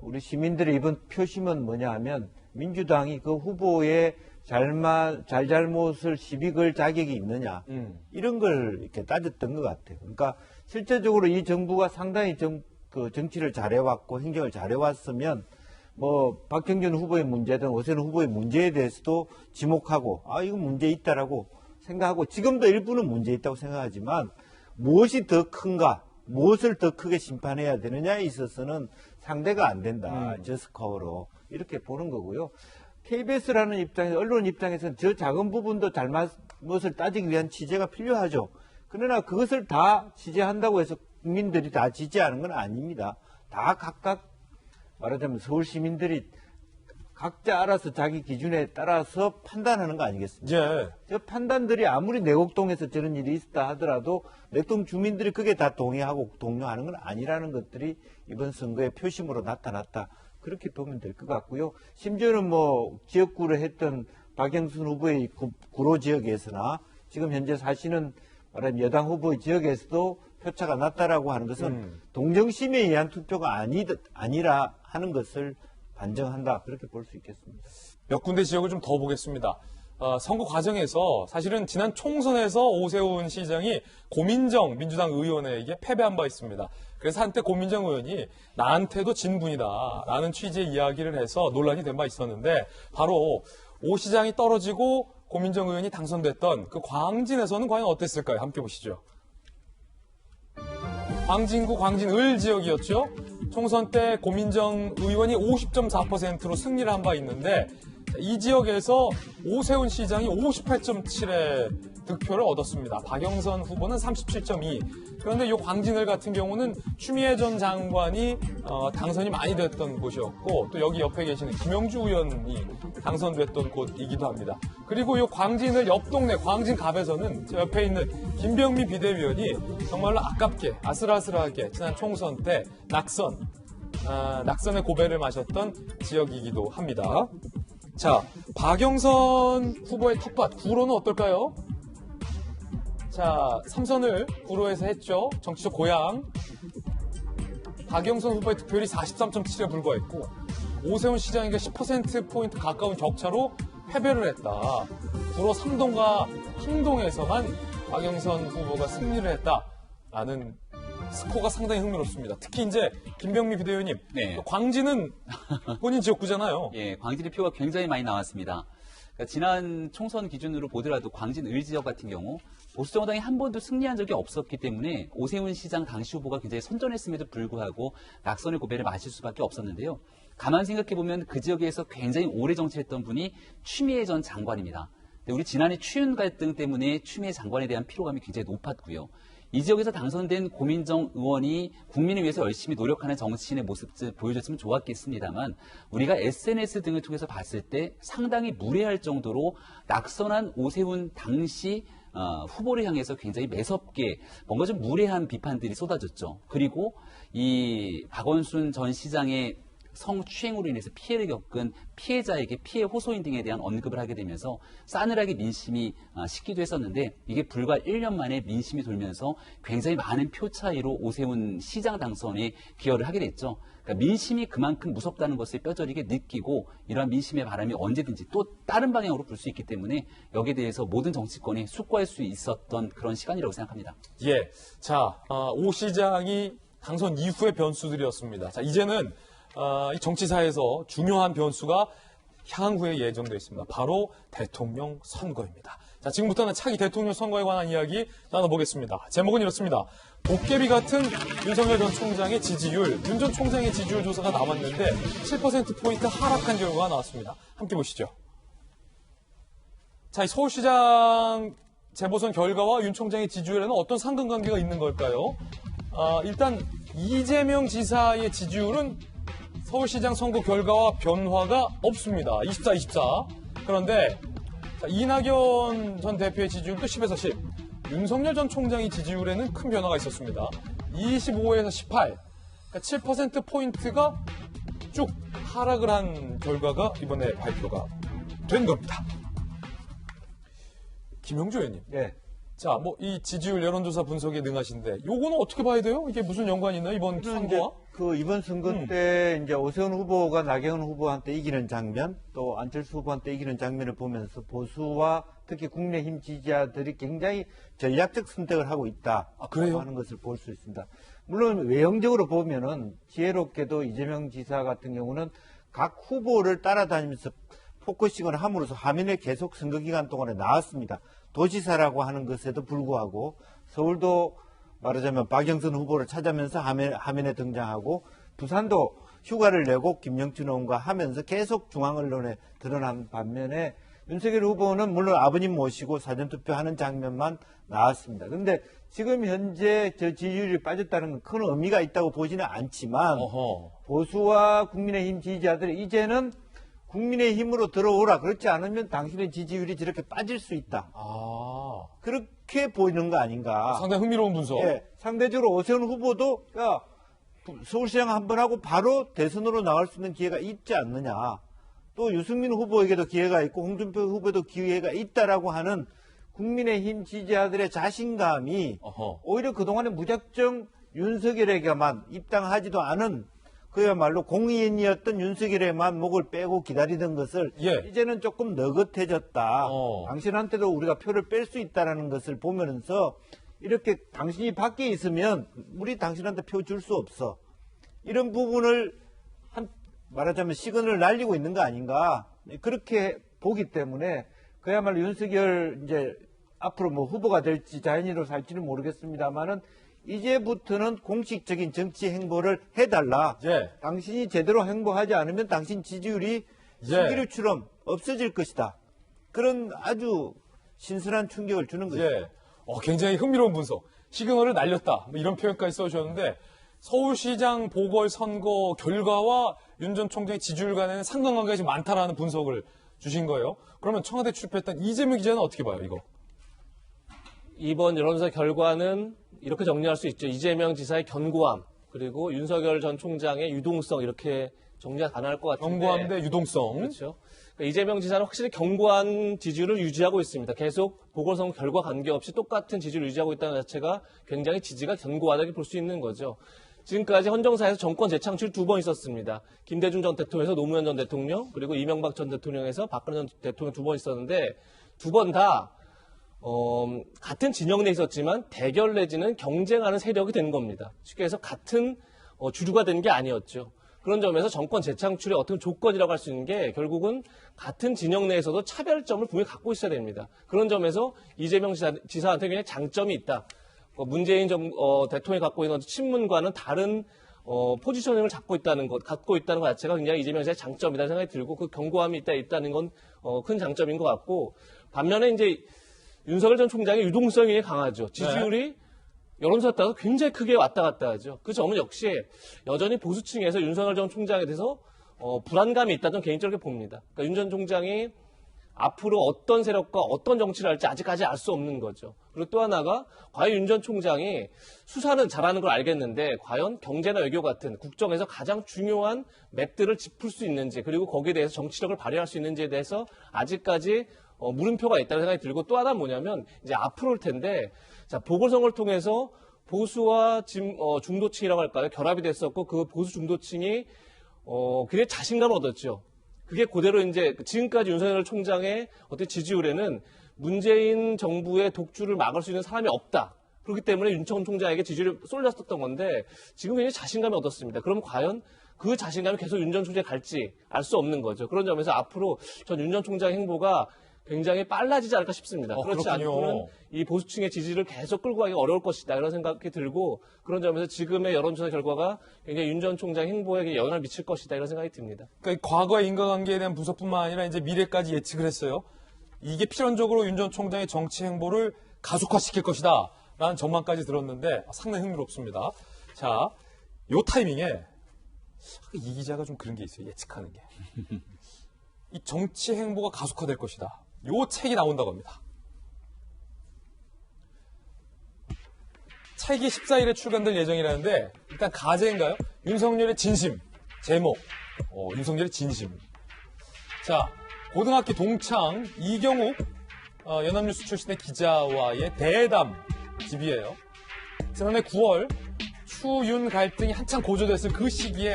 우리 시민들의 이번 표심은 뭐냐 하면 민주당이 그 후보의 잘잘못을 시비 걸 자격이 있느냐 이런 걸 이렇게 따졌던 것 같아요. 그러니까 실제적으로 이 정부가 상당히 정치를 잘해왔고 행정을 잘해왔으면 박형준 후보의 문제든 오세훈 후보의 문제에 대해서도 지목하고 이거 문제 있다라고 생각하고 지금도 일부는 문제 있다고 생각하지만 무엇이 더 큰가 무엇을 더 크게 심판해야 되느냐에 있어서는 상대가 안 된다. 저스코어로 이렇게 보는 거고요. KBS라는 입장에서, 언론 입장에서는 저 작은 부분도 잘못을 따지기 위한 취재가 필요하죠. 그러나 그것을 다 취재한다고 해서 국민들이 다 지지하는 건 아닙니다. 다 각각 말하자면 서울 시민들이 각자 알아서 자기 기준에 따라서 판단하는 거 아니겠습니까? 예. 저 판단들이 아무리 내곡동에서 저런 일이 있었다 하더라도 내곡동 주민들이 그게 다 동의하고 동료하는 건 아니라는 것들이 이번 선거의 표심으로 나타났다. 그렇게 보면 될 것 같고요. 심지어는 뭐 지역구를 했던 박영선 후보의 구로 지역에서나 지금 현재 사시는 말하자면 여당 후보의 지역에서도 표차가 낮다라고 하는 것은 동정심에 의한 투표가 아니라 하는 것을 반증한다. 그렇게 볼 수 있겠습니다. 몇 군데 지역을 좀 더 보겠습니다. 선거 과정에서 사실은 지난 총선에서 오세훈 시장이 고민정 민주당 의원에게 패배한 바 있습니다. 그래서 한때 고민정 의원이 나한테도 진 분이다라는 취지의 이야기를 해서 논란이 된 바 있었는데 바로 오 시장이 떨어지고 고민정 의원이 당선됐던 그 광진에서는 과연 어땠을까요? 함께 보시죠. 광진구 광진을 지역이었죠. 총선 때 고민정 의원이 50.4%로 승리를 한 바 있는데 이 지역에서 오세훈 시장이 58.7의 득표를 얻었습니다. 박영선 후보는 37.2. 그런데 이 광진을 같은 경우는 추미애 전 장관이 당선이 많이 됐던 곳이었고 또 여기 옆에 계시는 김영주 의원이 당선됐던 곳이기도 합니다. 그리고 이 광진을 옆 동네 광진갑에서는 저 옆에 있는 김병미 비대위원이 정말로 아깝게 아슬아슬하게 지난 총선 때 낙선의 고배를 마셨던 지역이기도 합니다. 자, 박영선 후보의 텃밭 구로는 어떨까요? 자, 3선을 구로에서 했죠. 정치적 고향. 박영선 후보의 득표율이 43.7에 불과했고 오세훈 시장에게 10%포인트 가까운 격차로 패배를 했다. 구로 3동과 항동에서만 박영선 후보가 승리를 했다라는 스코어가 상당히 흥미롭습니다. 특히 이제 김병미 비대위원님, 네. 광진은 본인 지역구잖아요. 예, 광진의 표가 굉장히 많이 나왔습니다. 그러니까 지난 총선 기준으로 보더라도 광진 을 지역 같은 경우 보수정당이 한 번도 승리한 적이 없었기 때문에 오세훈 시장 당시 후보가 굉장히 선전했음에도 불구하고 낙선의 고배를 마실 수밖에 없었는데요. 가만 생각해보면 그 지역에서 굉장히 오래 정치했던 분이 추미애 전 장관입니다. 근데 우리 지난해 추윤 갈등 때문에 추미애 장관에 대한 피로감이 굉장히 높았고요. 이 지역에서 당선된 고민정 의원이 국민을 위해서 열심히 노력하는 정치인의 모습을 보여줬으면 좋았겠습니다만 우리가 SNS 등을 통해서 봤을 때 상당히 무례할 정도로 낙선한 오세훈 당시 후보를 향해서 굉장히 매섭게 뭔가 좀 무례한 비판들이 쏟아졌죠. 그리고 이 박원순 전 시장의 성추행으로 인해서 피해를 겪은 피해자에게 피해 호소인 등에 대한 언급을 하게 되면서 싸늘하게 민심이 식기도 했었는데 이게 불과 1년 만에 민심이 돌면서 굉장히 많은 표 차이로 오세훈 시장 당선에 기여를 하게 됐죠. 그러니까 민심이 그만큼 무섭다는 것을 뼈저리게 느끼고 이러한 민심의 바람이 언제든지 또 다른 방향으로 불 수 있기 때문에 여기에 대해서 모든 정치권이 숙고할 수 있었던 그런 시간이라고 생각합니다. 예, 자, 오 시장이 당선 이후의 변수들이었습니다. 자, 이제는 이 정치사에서 중요한 변수가 향후에 예정되어 있습니다. 바로 대통령 선거입니다. 자, 지금부터는 차기 대통령 선거에 관한 이야기 나눠보겠습니다. 제목은 이렇습니다. 도깨비 같은 윤석열 전 총장의 지지율, 윤 전 총장의 지지율 조사가 나왔는데 7%포인트 하락한 결과가 나왔습니다. 함께 보시죠. 자, 이 서울시장 재보선 결과와 윤 총장의 지지율에는 어떤 상관관계가 있는 걸까요? 일단 이재명 지사의 지지율은 서울시장 선거 결과와 변화가 없습니다. 24. 그런데 이낙연 전 대표의 지지율도 10에서 10. 윤석열 전 총장의 지지율에는 큰 변화가 있었습니다. 25에서 18. 그러니까 7%포인트가 쭉 하락을 한 결과가 이번에 발표가 된 겁니다. 김영주 의원님. 네. 자, 뭐 이 지지율 여론조사 분석에 능하신데 요거는 어떻게 봐야 돼요? 이게 무슨 연관이 있나요? 이번 선거와? 이번 선거 때 이제 오세훈 후보가 나경원 후보한테 이기는 장면, 또 안철수 후보한테 이기는 장면을 보면서 보수와 특히 국민의힘 지지자들이 굉장히 전략적 선택을 하고 있다. 그래요? 하는 것을 볼 수 있습니다. 물론 외형적으로 보면은 지혜롭게도 이재명 지사 같은 경우는 각 후보를 따라다니면서 포커싱을 함으로써 화면에 계속 선거 기간 동안에 나왔습니다. 도지사라고 하는 것에도 불구하고 서울도 말하자면 박영선 후보를 찾아면서 화면에 등장하고 부산도 휴가를 내고 김영춘 의원과 하면서 계속 중앙언론에 드러난 반면에 윤석열 후보는 물론 아버님 모시고 사전투표하는 장면만 나왔습니다. 그런데 지금 현재 저 지지율이 빠졌다는 건 큰 의미가 있다고 보지는 않지만 보수와 국민의힘 지지자들이 이제는 국민의힘으로 들어오라. 그렇지 않으면 당신의 지지율이 저렇게 빠질 수 있다. 그렇게 보이는 거 아닌가. 상당히 흥미로운 분석. 예, 상대적으로 오세훈 후보도 야 서울시장 한번 하고 바로 대선으로 나갈 수 있는 기회가 있지 않느냐. 또 유승민 후보에게도 기회가 있고 홍준표 후보에도 기회가 있다라고 하는 국민의힘 지지자들의 자신감이 오히려 그동안에 무작정 윤석열에게만 입당하지도 않은 그야말로 공인이었던 윤석열에만 목을 빼고 기다리던 것을 이제는 조금 너긋해졌다. 당신한테도 우리가 표를 뺄 수 있다는 것을 보면서 이렇게 당신이 밖에 있으면 우리 당신한테 표 줄 수 없어. 이런 부분을 말하자면 시그널을 날리고 있는 거 아닌가. 그렇게 보기 때문에 그야말로 윤석열 이제 앞으로 뭐 후보가 될지 자연인으로 살지는 모르겠습니다만은 이제부터는 공식적인 정치 행보를 해달라. 당신이 제대로 행보하지 않으면 당신 지지율이 신기루처럼 없어질 것이다. 그런 아주 신선한 충격을 주는 거죠. 굉장히 흥미로운 분석. 시그널을 날렸다. 뭐 이런 표현까지 써주셨는데 서울시장 보궐선거 결과와 윤 전 총장의 지지율 간에는 상관관계가 좀 많다라는 분석을 주신 거예요. 그러면 청와대 출입했던 이재명 기자는 어떻게 봐요, 이거? 이번 여론조사 결과는 이렇게 정리할 수 있죠. 이재명 지사의 견고함, 그리고 윤석열 전 총장의 유동성, 이렇게 정리가 가능할 것 같은데. 견고함 대 유동성. 그렇죠. 그러니까 이재명 지사는 확실히 견고한 지지율을 유지하고 있습니다. 계속 보궐선거 결과 관계없이 똑같은 지지율을 유지하고 있다는 자체가 굉장히 지지가 견고하다고 볼 수 있는 거죠. 지금까지 헌정사에서 정권 재창출 2번 있었습니다. 김대중 전 대통령에서 노무현 전 대통령, 그리고 이명박 전 대통령에서 박근혜 전 대통령 2번 있었는데 두 번 다 같은 진영 내에 있었지만 대결 내지는 경쟁하는 세력이 된 겁니다. 쉽게 해서 같은 주류가 된 게 아니었죠. 그런 점에서 정권 재창출의 어떤 조건이라고 할 수 있는 게 결국은 같은 진영 내에서도 차별점을 분명히 갖고 있어야 됩니다. 그런 점에서 이재명 지사한테 굉장히 장점이 있다. 문재인 대통령이 갖고 있는 친문과는 다른 포지셔닝을 갖고 있다는 것 자체가 굉장히 이재명 지사의 장점이라는 생각이 들고 그 견고함이 있다는 건 큰 장점인 것 같고 반면에 이제 윤석열 전 총장의 유동성이 강하죠. 지지율이 여론조사 따라서 굉장히 크게 왔다 갔다 하죠. 그 점은 역시 여전히 보수층에서 윤석열 전 총장에 대해서 불안감이 있다는 개인적으로 봅니다. 그러니까 윤 전 총장이 앞으로 어떤 세력과 어떤 정치를 할지 아직까지 알 수 없는 거죠. 그리고 또 하나가 과연 윤 전 총장이 수사는 잘하는 걸 알겠는데 과연 경제나 외교 같은 국정에서 가장 중요한 맵들을 짚을 수 있는지 그리고 거기에 대해서 정치력을 발휘할 수 있는지에 대해서 아직까지 물음표가 있다는 생각이 들고 또 하나는 뭐냐면 이제 앞으로일 텐데 자 보궐선거를 통해서 보수와 중도층이라고 할까요? 결합이 됐었고 그 보수 중도층이 굉장히 자신감을 얻었죠. 그게 그대로 이제 지금까지 윤석열 총장의 어떤 지지율에는 문재인 정부의 독주를 막을 수 있는 사람이 없다. 그렇기 때문에 윤 전 총장에게 지지율이 쏠렸었던 건데 지금 굉장히 자신감을 얻었습니다. 그럼 과연 그 자신감이 계속 윤 전 총장이 갈지 알 수 없는 거죠. 그런 점에서 앞으로 전 윤 전 총장의 행보가 굉장히 빨라지지 않을까 싶습니다. 그렇지 않고는 이 보수층의 지지를 계속 끌고 가기 어려울 것이다. 이런 생각이 들고 그런 점에서 지금의 여론조사 결과가 굉장히 윤 전 총장 행보에 영향을 미칠 것이다. 이런 생각이 듭니다. 그러니까 과거의 인과관계에 대한 분석뿐만 아니라 이제 미래까지 예측을 했어요. 이게 필연적으로 윤 전 총장의 정치 행보를 가속화시킬 것이다. 라는 전망까지 들었는데 상당히 흥미롭습니다. 자, 요 타이밍에 이 기자가 좀 그런 게 있어요. 예측하는 게. 이 정치 행보가 가속화될 것이다. 요 책이 나온다고 합니다. 책이 14일에 출간될 예정이라는데 일단 가제인가요? 윤석열의 진심. 제목. 윤석열의 진심. 자, 고등학교 동창 이경욱 연합뉴스 출신의 기자와의 대담 집이에요. 지난해 9월 추윤 갈등이 한창 고조됐을 그 시기에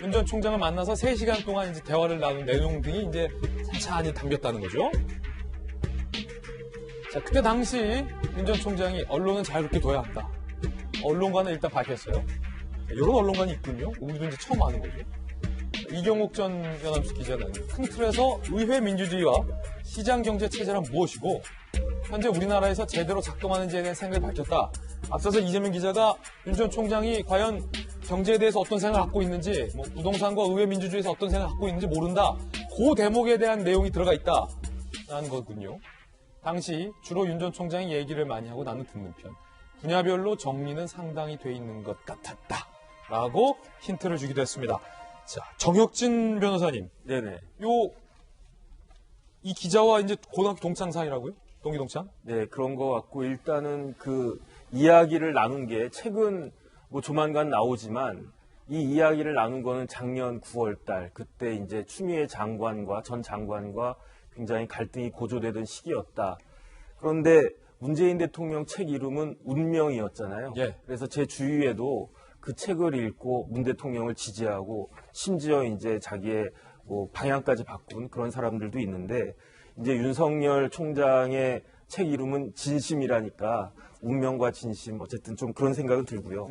윤 전 총장을 만나서 3시간 동안 이제 대화를 나눈 내용 등이 이제 찬찬히 담겼다는 거죠. 자, 그때 당시 윤 전 총장이 언론은 자유롭게 둬야 한다. 언론관은 일단 밝혔어요. 이런 언론관이 있군요. 우리도 이제 처음 아는 거죠. 이경욱 전 연합뉴스 기자는 큰 틀에서 의회 민주주의와 시장 경제 체제란 무엇이고 현재 우리나라에서 제대로 작동하는지에 대한 생각을 밝혔다. 앞서서 이재명 기자가 윤 전 총장이 과연 경제에 대해서 어떤 생각을 갖고 있는지, 뭐 부동산과 의회 민주주의에서 어떤 생각을 갖고 있는지 모른다. 그 대목에 대한 내용이 들어가 있다라는 거군요. 당시 주로 윤 전 총장이 얘기를 많이 하고 나는 듣는 편. 분야별로 정리는 상당히 돼 있는 것 같았다라고 힌트를 주기도 했습니다. 자, 정혁진 변호사님. 네네. 이 기자와 이제 고등학교 동창 사이라고요? 동기 동창? 네, 그런 것 같고, 일단은 그 이야기를 나눈 게 최근 뭐 조만간 나오지만, 이 이야기를 나눈 거는 작년 9월 달, 그때 이제 추미애 장관과 전 장관과 굉장히 갈등이 고조되던 시기였다. 그런데 문재인 대통령 책 이름은 운명이었잖아요. 예. 그래서 제 주위에도 그 책을 읽고 문 대통령을 지지하고 심지어 이제 자기의 뭐 방향까지 바꾼 그런 사람들도 있는데, 이제 윤석열 총장의 책 이름은 진심이라니까 운명과 진심, 어쨌든 좀 그런 생각은 들고요.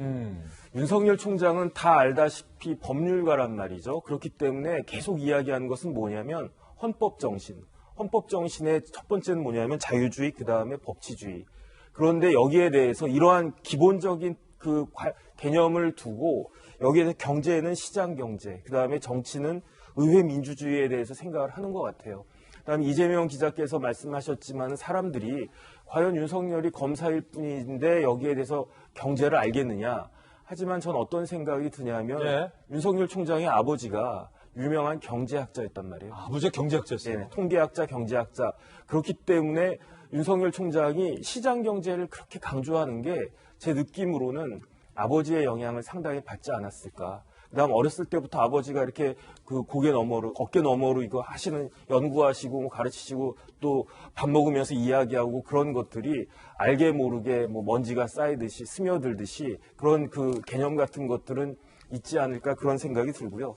윤석열 총장은 다 알다시피 법률가란 말이죠. 그렇기 때문에 계속 이야기하는 것은 뭐냐면 헌법 정신. 헌법 정신의 첫 번째는 뭐냐면 자유주의, 그 다음에 법치주의. 그런데 여기에 대해서 이러한 기본적인 그 개념을 두고 여기에서 경제는 시장 경제, 그 다음에 정치는 의회 민주주의에 대해서 생각을 하는 것 같아요. 그다음에 이재명 기자께서 말씀하셨지만 사람들이 과연 윤석열이 검사일 뿐인데 여기에 대해서 경제를 알겠느냐. 하지만 전 어떤 생각이 드냐면 예. 윤석열 총장의 아버지가 유명한 경제학자였단 말이에요. 무죄 경제학자였어요. 네, 통계학자, 경제학자. 그렇기 때문에 윤석열 총장이 시장 경제를 그렇게 강조하는 게 제 느낌으로는 아버지의 영향을 상당히 받지 않았을까. 그다음 어렸을 때부터 아버지가 이렇게 그 고개 너머로, 어깨 너머로 이거 하시는, 연구하시고 뭐 가르치시고 또 밥 먹으면서 이야기하고 그런 것들이 알게 모르게 뭐 먼지가 쌓이듯이 스며들듯이 그런 그 개념 같은 것들은 있지 않을까, 그런 생각이 들고요.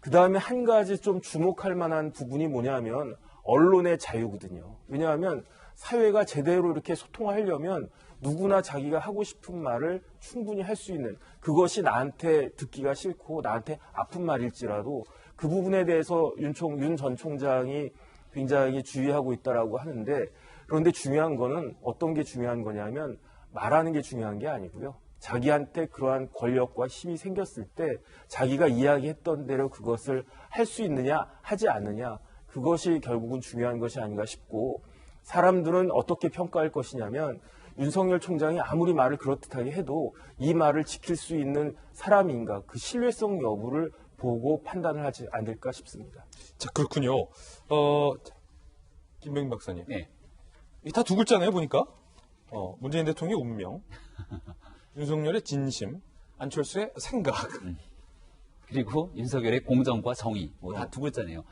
그 다음에 한 가지 좀 주목할 만한 부분이 뭐냐면 언론의 자유거든요. 왜냐하면 사회가 제대로 이렇게 소통하려면 누구나 자기가 하고 싶은 말을 충분히 할 수 있는, 그것이 나한테 듣기가 싫고 나한테 아픈 말일지라도 그 부분에 대해서 윤 전 총장이 굉장히 주의하고 있다라고 하는데, 그런데 중요한 거는 어떤 게 중요한 거냐면 말하는 게 중요한 게 아니고요. 자기한테 그러한 권력과 힘이 생겼을 때 자기가 이야기했던 대로 그것을 할 수 있느냐 하지 않느냐, 그것이 결국은 중요한 것이 아닌가 싶고, 사람들은 어떻게 평가할 것이냐면 윤석열 총장이 아무리 말을 그렇듯하게 해도 이 말을 지킬 수 있는 사람인가, 그 신뢰성 여부를 보고 판단을 하지 않을까 싶습니다. 자, 그렇군요. 김병민 박사님. 네. 이 다 두 글자네요, 보니까. 문재인 대통령의 운명, 윤석열의 진심, 안철수의 생각. 그리고 윤석열의 공정과 정의, 뭐 다 두 글자네요.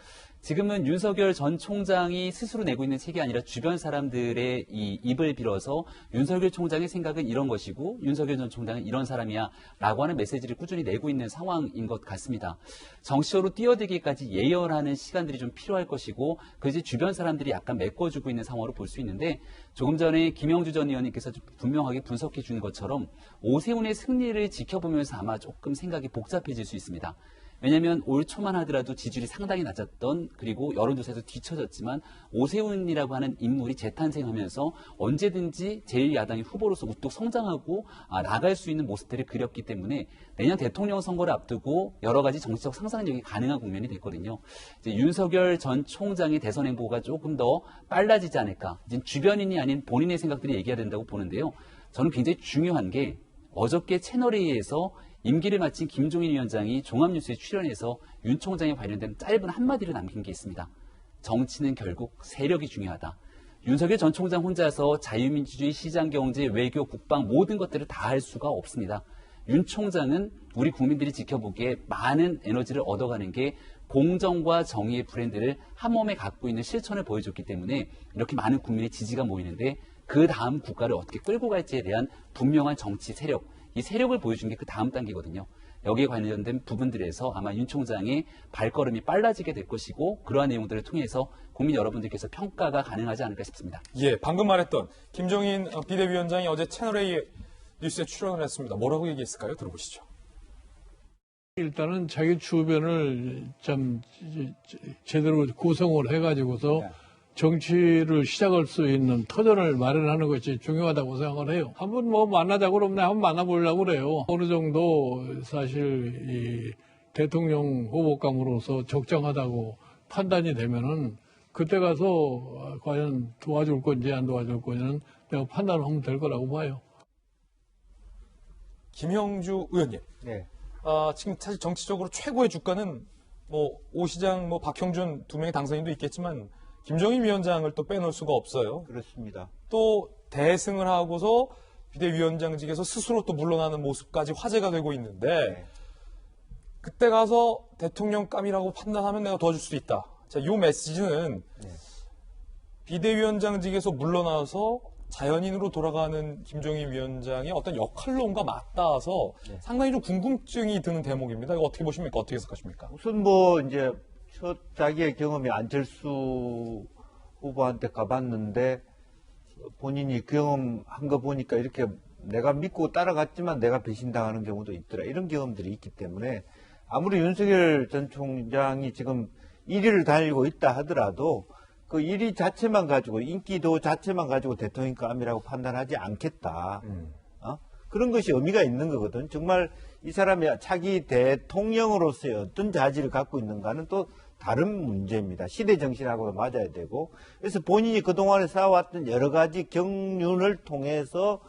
지금은 윤석열 전 총장이 스스로 내고 있는 책이 아니라 주변 사람들의 이 입을 빌어서 윤석열 총장의 생각은 이런 것이고 윤석열 전 총장은 이런 사람이야 라고 하는 메시지를 꾸준히 내고 있는 상황인 것 같습니다. 정치적으로 뛰어들기까지 예열하는 시간들이 좀 필요할 것이고, 그것이 주변 사람들이 약간 메꿔주고 있는 상황으로 볼 수 있는데, 조금 전에 김영주 전 의원님께서 분명하게 분석해 주는 것처럼 오세훈의 승리를 지켜보면서 아마 조금 생각이 복잡해질 수 있습니다. 왜냐하면 올 초만 하더라도 지지율이 상당히 낮았던, 그리고 여론조사에서 뒤처졌지만 오세훈이라고 하는 인물이 재탄생하면서 언제든지 제1야당의 후보로서 우뚝 성장하고 나갈 수 있는 모습들을 그렸기 때문에 내년 대통령 선거를 앞두고 여러 가지 정치적 상상력이 가능한 국면이 됐거든요. 이제 윤석열 전 총장의 대선 행보가 조금 더 빨라지지 않을까. 이제 주변인이 아닌 본인의 생각들이 얘기해야 된다고 보는데요. 저는 굉장히 중요한 게 어저께 채널A에서 임기를 마친 김종인 위원장이 종합뉴스에 출연해서 윤 총장에 관련된 짧은 한마디를 남긴 게 있습니다. 정치는 결국 세력이 중요하다. 윤석열 전 총장 혼자서 자유민주주의, 시장경제, 외교, 국방 모든 것들을 다 할 수가 없습니다. 윤 총장은 우리 국민들이 지켜보기에 많은 에너지를 얻어가는 게 공정과 정의의 브랜드를 한 몸에 갖고 있는 실천을 보여줬기 때문에 이렇게 많은 국민의 지지가 모이는데, 그 다음 국가를 어떻게 끌고 갈지에 대한 분명한 정치 세력, 이 세력을 보여준 게 그 다음 단계거든요. 여기에 관련된 부분들에서 아마 윤 총장의 발걸음이 빨라지게 될 것이고, 그러한 내용들을 통해서 국민 여러분들께서 평가가 가능하지 않을까 싶습니다. 예, 방금 말했던 김종인 비대위원장이 어제 채널A 뉴스에 출연을 했습니다. 뭐라고 얘기했을까요? 들어보시죠. 일단은 자기 주변을 참 제대로 구성을 해가지고서 정치를 시작할 수 있는 터전을 마련하는 것이 중요하다고 생각을 해요. 한번 뭐 만나자고 그러면 한번 만나보려고 그래요. 어느 정도 사실 이 대통령 후보감으로서 적정하다고 판단이 되면은 그때 가서 과연 도와줄 건지 안 도와줄 건지는 내가 판단하면 될 거라고 봐요. 김형주 의원님. 네. 지금 사실 정치적으로 최고의 주가는 뭐 오 시장, 뭐 박형준 두 명의 당선인도 있겠지만 김종인 위원장을 또 빼놓을 수가 없어요. 그렇습니다. 또 대승을 하고서 비대위원장직에서 스스로 또 물러나는 모습까지 화제가 되고 있는데 그때 가서 대통령감이라고 판단하면 내가 도와줄 수 있다. 자, 이 메시지는 비대위원장직에서 물러나서 자연인으로 돌아가는 김종인 위원장의 어떤 역할론과 맞닿아서 상당히 좀 궁금증이 드는 대목입니다. 이거 어떻게 보십니까? 어떻게 해석하십니까? 우선 뭐 이제 첫 자기의 경험이 안철수 후보한테 가봤는데 본인이 경험한 거 보니까 이렇게 내가 믿고 따라갔지만 내가 배신당하는 경우도 있더라. 이런 경험들이 있기 때문에 아무리 윤석열 전 총장이 지금 1위를 달리고 있다 하더라도 그 1위 자체만 가지고 인기도 자체만 가지고 대통령감이라고 판단하지 않겠다. 그런 것이 의미가 있는 거거든. 정말 이 사람이 차기 대통령으로서의 어떤 자질을 갖고 있는가는 또 다른 문제입니다. 시대 정신하고도 맞아야 되고. 그래서 본인이 그동안에 쌓아왔던 여러 가지 경륜을 통해서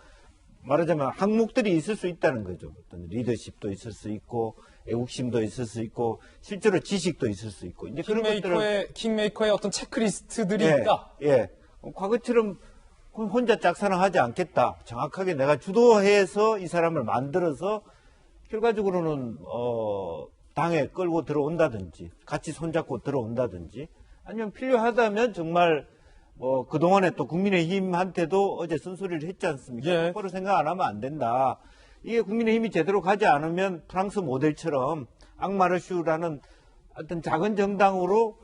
말하자면 항목들이 있을 수 있다는 거죠. 어떤 리더십도 있을 수 있고, 애국심도 있을 수 있고, 실제로 지식도 있을 수 있고. 이제 그런 것들을 킹메이커의 어떤 체크리스트들이 예, 있다. 예. 과거처럼 혼자 짝사랑 하지 않겠다. 정확하게 내가 주도해서 이 사람을 만들어서 결과적으로는 당에 끌고 들어온다든지 같이 손잡고 들어온다든지 아니면 필요하다면 정말 그동안에 또 국민의힘한테도 어제 쓴소리를 했지 않습니까? 예. 똑바로 생각 안 하면 안 된다. 이게 국민의힘이 제대로 가지 않으면 프랑스 모델처럼 앙마르슈라는 어떤 작은 정당으로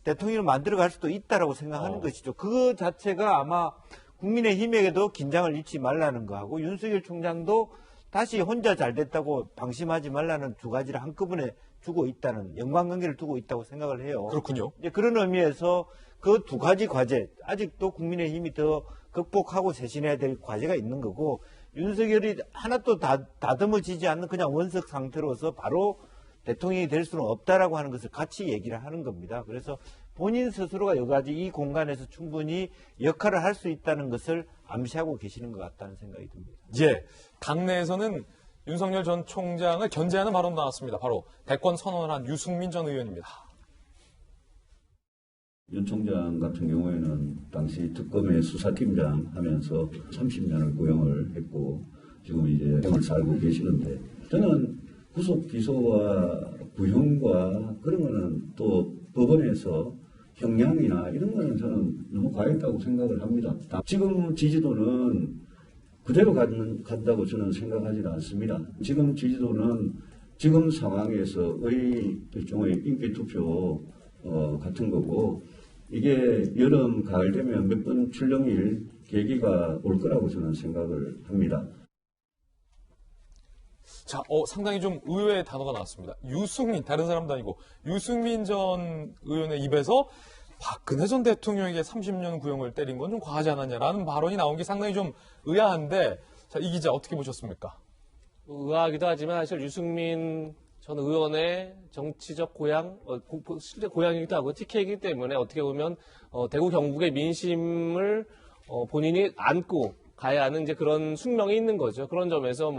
대통령을 만들어갈 수도 있다라고 생각하는 것이죠. 그 자체가 아마 국민의힘에게도 긴장을 잃지 말라는 거하고 윤석열 총장도 다시 혼자 잘 됐다고 방심하지 말라는 두 가지를 한꺼번에 주고 있다는 연관관계를 두고 있다고 생각을 해요. 그렇군요. 이제 그런 의미에서 그 두 가지 과제 아직도 국민의힘이 더 극복하고 쇄신해야 될 과제가 있는 거고 윤석열이 하나도 다듬어지지 않는 그냥 원석 상태로서 바로 대통령이 될 수는 없다라고 하는 것을 같이 얘기를 하는 겁니다. 그래서 본인 스스로가 여러 가지 이 공간에서 충분히 역할을 할 수 있다는 것을 암시하고 계시는 것 같다는 생각이 듭니다. 예. 당내에서는 윤석열 전 총장을 견제하는 발언도 나왔습니다. 바로 대권 선언을 한 유승민 전 의원입니다. 윤 총장 같은 경우에는 당시 특검의 수사팀장 하면서 30년을 구형을 했고 지금 이제 형을 살고 계시는데 저는 구속 기소와 구형과 그런 거는 또 법원에서 형량이나 이런 거는 저는 너무 과했다고 생각을 합니다. 지금 지지도는 그대로 간다고 저는 생각하지는 않습니다. 지금 지지도는 지금 상황에서의 일종의 인기투표 같은 거고 이게 여름, 가을 되면 몇 번 출렁일 계기가 올 거라고 저는 생각을 합니다. 자, 상당히 좀 의외의 단어가 나왔습니다. 유승민, 다른 사람도 아니고 유승민 전 의원의 입에서 박근혜 전 대통령에게 30년 구형을 때린 건 좀 과하지 않았냐라는 발언이 나온 게 상당히 좀 의아한데, 자, 이 기자 어떻게 보셨습니까? 의아하기도 하지만 사실 유승민 전 의원의 정치적 고향, 실제 고향이기도 하고 TK이기 때문에 어떻게 보면 대구 경북의 민심을 본인이 안고 가야 하는 이제 그런 숙명이 있는 거죠. 그런 점에서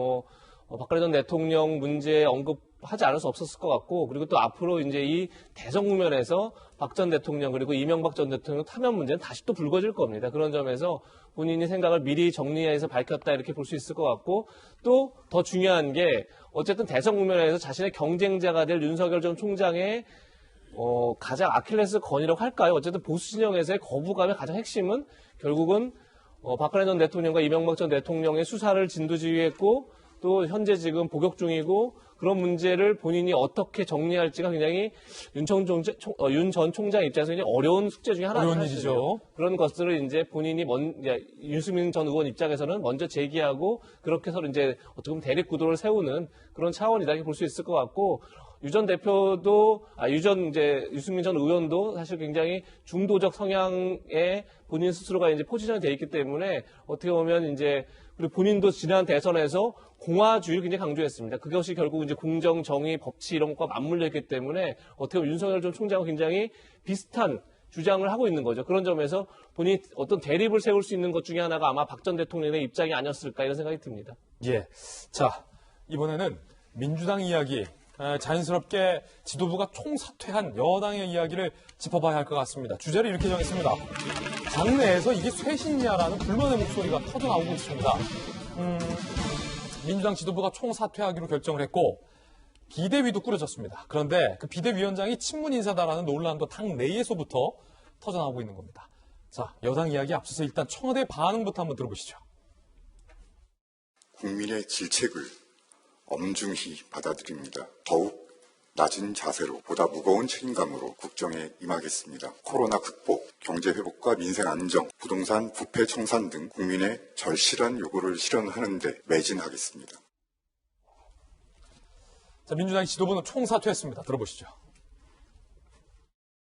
박근혜 전 대통령 문제 언급하지 않을 수 없었을 것 같고, 그리고 또 앞으로 이제 이 대선 국면에서 박 전 대통령 그리고 이명박 전 대통령 타면 문제는 다시 또 불거질 겁니다. 그런 점에서 본인이 생각을 미리 정리해서 밝혔다 이렇게 볼 수 있을 것 같고, 또 더 중요한 게 어쨌든 대선 국면에서 자신의 경쟁자가 될 윤석열 전 총장의 가장 아킬레스 건이라고 할까요? 어쨌든 보수 진영에서의 거부감의 가장 핵심은 결국은 박근혜 전 대통령과 이명박 전 대통령의 수사를 진두지휘했고 또 현재 지금 복역 중이고 그런 문제를 본인이 어떻게 정리할지가 굉장히 윤 전 총장 입장에서 굉장히 어려운 숙제 중에 하나죠. 어려운 일이죠. 그런 것들을 이제 본인이 유승민 전 의원 입장에서는 먼저 제기하고 그렇게 해서 이제 어떻게 보면 대립 구도를 세우는 그런 차원이다 이렇게 볼 수 있을 것 같고, 유전 대표도, 유승민 전 의원도 사실 굉장히 중도적 성향의 본인 스스로가 이제 포지션이 돼 있기 때문에 어떻게 보면 이제, 그리고 본인도 지난 대선에서 공화주의를 굉장히 강조했습니다. 그것이 결국 이제 공정, 정의, 법치 이런 것과 맞물려 있기 때문에 어떻게 보면 윤석열 전 총장과 굉장히 비슷한 주장을 하고 있는 거죠. 그런 점에서 본인이 어떤 대립을 세울 수 있는 것 중에 하나가 아마 박 전 대통령의 입장이 아니었을까 이런 생각이 듭니다. 예. 자, 이번에는 민주당 이야기, 자연스럽게 지도부가 총사퇴한 여당의 이야기를 짚어봐야 할 것 같습니다. 주제를 이렇게 정했습니다. 당내에서 이게 쇄신이냐라는 불만의 목소리가 터져나오고 있습니다. 민주당 지도부가 총사퇴하기로 결정을 했고 비대위도 꾸려졌습니다. 그런데 그 비대위원장이 친문 인사다라는 논란도 당 내에서부터 터져나오고 있는 겁니다. 자, 여당 이야기 앞서서 일단 청와대 반응부터 한번 들어보시죠. 국민의 질책을 엄중히 받아들입니다. 더욱 낮은 자세로 보다 무거운 책임감으로 국정에 임하겠습니다. 코로나 극복, 경제 회복과 민생 안정, 부동산 부패 청산 등 국민의 절실한 요구를 실현하는 데 매진하겠습니다. 자, 민주당 지도부는 총사퇴했습니다. 들어보시죠.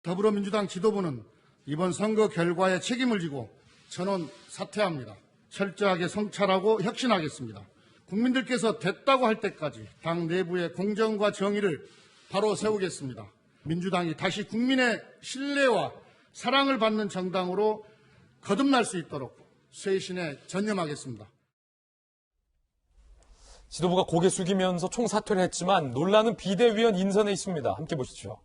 더불어민주당 지도부는 이번 선거 결과에 책임을 지고 전원 사퇴합니다. 철저하게 성찰하고 혁신하겠습니다. 국민들께서 됐다고 할 때까지 당 내부의 공정과 정의를 바로 세우겠습니다. 민주당이 다시 국민의 신뢰와 사랑을 받는 정당으로 거듭날 수 있도록 쇄신에 전념하겠습니다. 지도부가 고개 숙이면서 총사퇴를 했지만 논란은 비대위원 인선에 있습니다. 함께 보시죠.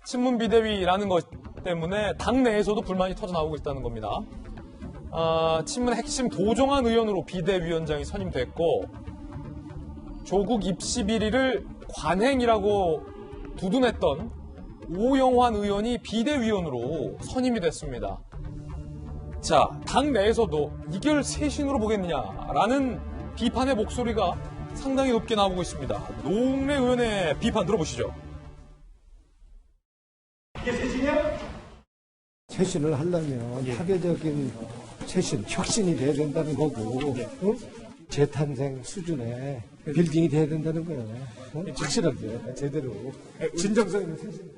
친문 비대위라는 것 때문에 당 내에서도 불만이 터져나오고 있다는 겁니다. 친문 핵심 도종환 의원으로 비대위원장이 선임됐고 조국 입시 비리를 관행이라고 두둔했던 오영환 의원이 비대위원으로 선임이 됐습니다. 자, 당 내에서도 이걸 쇄신으로 보겠느냐라는 비판의 목소리가 상당히 높게 나오고 있습니다. 노웅래 의원의 비판 들어보시죠. 이게 쇄신이야? 쇄신을 하려면 파괴적인 쇄신, 혁신이 돼야 된다는 거고, 재탄생 수준의 빌딩이 돼야 된다는 거예요. 확실하게, 제대로. 진정성 있는 쇄신.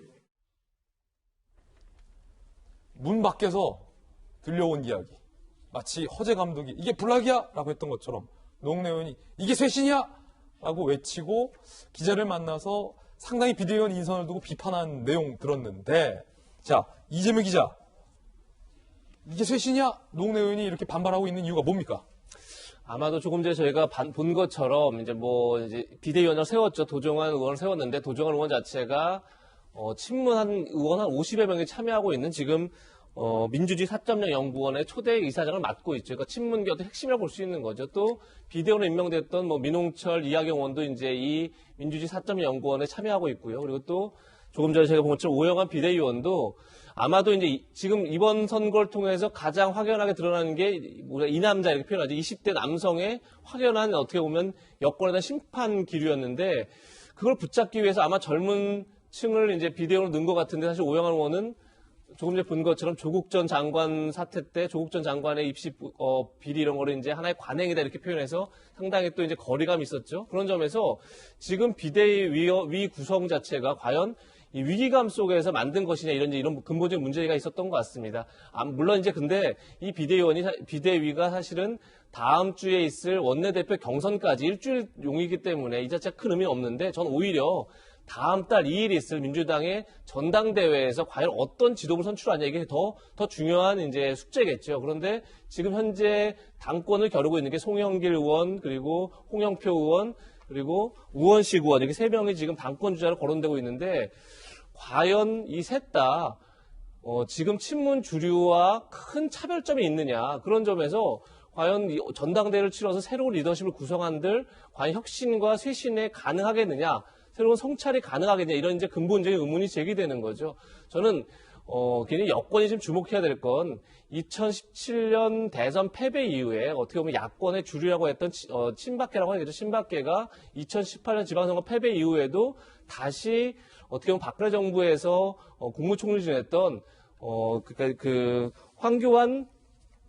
문 밖에서 들려온 이야기. 마치 허재 감독이 이게 불락이야? 라고 했던 것처럼 노웅래 의원이 이게 쇄신이야? 라고 외치고 기자를 만나서 상당히 비대위원 인선을 두고 비판한 내용 들었는데, 자, 이재명 기자. 이게 쇄신이야? 노웅래 의원이 이렇게 반발하고 있는 이유가 뭡니까? 아마도 조금 전에 저희가 본 것처럼 이제 비대위원장을 세웠죠. 도종환 의원을 세웠는데 도종환 의원 자체가 친문한 의원 한 50여 명이 참여하고 있는 지금 민주주의 4.0 연구원의 초대 이사장을 맡고 있죠. 그러니까 친문계 어떤 핵심이라고 볼 수 있는 거죠. 또 비대위원으로 임명됐던 민홍철, 이하경 의원도 이제 이 민주주의 4.0 연구원에 참여하고 있고요. 그리고 또 조금 전에 제가 본 것처럼 오영환 비대위원도 아마도 이제 지금 이번 선거를 통해서 가장 확연하게 드러나는 게 우리가 이 남자 이렇게 표현하죠. 20대 남성의 확연한 어떻게 보면 여권에 대한 심판 기류였는데 그걸 붙잡기 위해서 아마 젊은 층을 이제 비대위원으로 넣은 것 같은데 사실 오영환 의원은 조금 전에 본 것처럼 조국 전 장관 사태 때 조국 전 장관의 입시 비리 이런 거를 이제 하나의 관행이다 이렇게 표현해서 상당히 또 이제 거리감이 있었죠. 그런 점에서 지금 비대위 구성 자체가 과연 이 위기감 속에서 만든 것이냐 이런 근본적인 문제가 있었던 것 같습니다. 물론 이제 근데 이 비대위가 사실은 다음 주에 있을 원내대표 경선까지 일주일용이기 때문에 이 자체가 큰 의미는 없는데 전 오히려 다음 달 2일 있을 민주당의 전당대회에서 과연 어떤 지도부를 선출하냐 이게 더 중요한 이제 숙제겠죠. 그런데 지금 현재 당권을 겨루고 있는 게 송영길 의원 그리고 홍영표 의원 그리고 우원식 의원 이렇게 세 명이 지금 당권 주자로 거론되고 있는데 과연 이 셋 다 지금 친문 주류와 큰 차별점이 있느냐 그런 점에서 과연 전당대회를 치러서 새로운 리더십을 구성한들 과연 혁신과 쇄신에 가능하겠느냐 새로운 성찰이 가능하겠냐 이런 이제 근본적인 의문이 제기되는 거죠. 저는 굉장히 여권이 지금 주목해야 될 건 2017년 대선 패배 이후에 어떻게 보면 야권의 주류라고 했던 친박계라고 하겠죠. 친박계가 2018년 지방선거 패배 이후에도 다시 어떻게 보면 박근혜 정부에서 국무총리 지냈던 황교안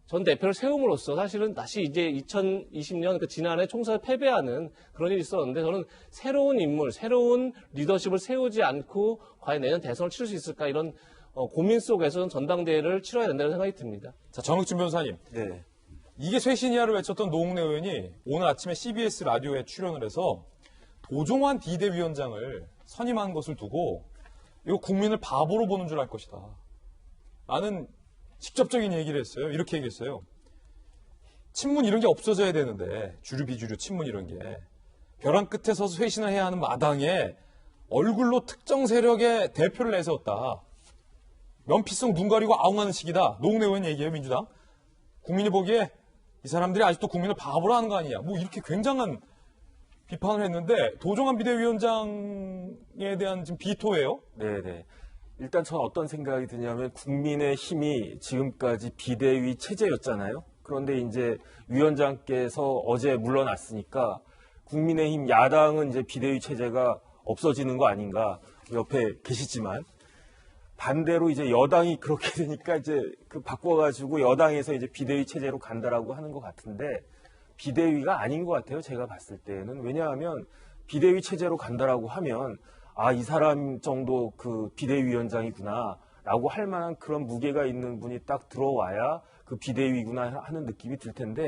전 대표를 세움으로써 사실은 다시 이제 2020년 그 지난해 총선에 패배하는 그런 일이 있었는데 저는 새로운 인물, 새로운 리더십을 세우지 않고 과연 내년 대선을 치를 수 있을까 이런 고민 속에서 전당대회를 치러야 된다는 생각이 듭니다. 자, 정혁진 변호사님. 네. 이게 쇄신이야를 외쳤던 노웅래 의원이 오늘 아침에 CBS 라디오에 출연을 해서 도종환 비대위원장을 선임한 것을 두고 이거 국민을 바보로 보는 줄 알 것이다. 라는 직접적인 얘기를 했어요. 이렇게 얘기했어요. 친문 이런 게 없어져야 되는데 주류 비주류 친문 이런 게 벼랑 끝에 서서 쇄신을 해야 하는 마당에 얼굴로 특정 세력의 대표를 내세웠다. 면피성 눈 가리고 아웅하는 식이다. 노웅래 의원 얘기예요. 민주당. 국민이 보기에 이 사람들이 아직도 국민을 바보로 하는 거 아니냐. 뭐 이렇게 굉장한 비판을 했는데 도종환 비대위원장에 대한 지금 비토예요. 네네. 일단 저는 어떤 생각이 드냐면 국민의 힘이 지금까지 비대위 체제였잖아요. 그런데 이제 위원장께서 어제 물러났으니까 국민의힘 야당은 이제 비대위 체제가 없어지는 거 아닌가. 옆에 계시지만 반대로 이제 여당이 그렇게 되니까 이제 그 바꿔가지고 여당에서 이제 비대위 체제로 간다라고 하는 것 같은데 비대위가 아닌 것 같아요. 제가 봤을 때는. 왜냐하면 비대위 체제로 간다라고 하면 이 사람 정도 그 비대위원장이구나 라고 할 만한 그런 무게가 있는 분이 딱 들어와야 그 비대위구나 하는 느낌이 들 텐데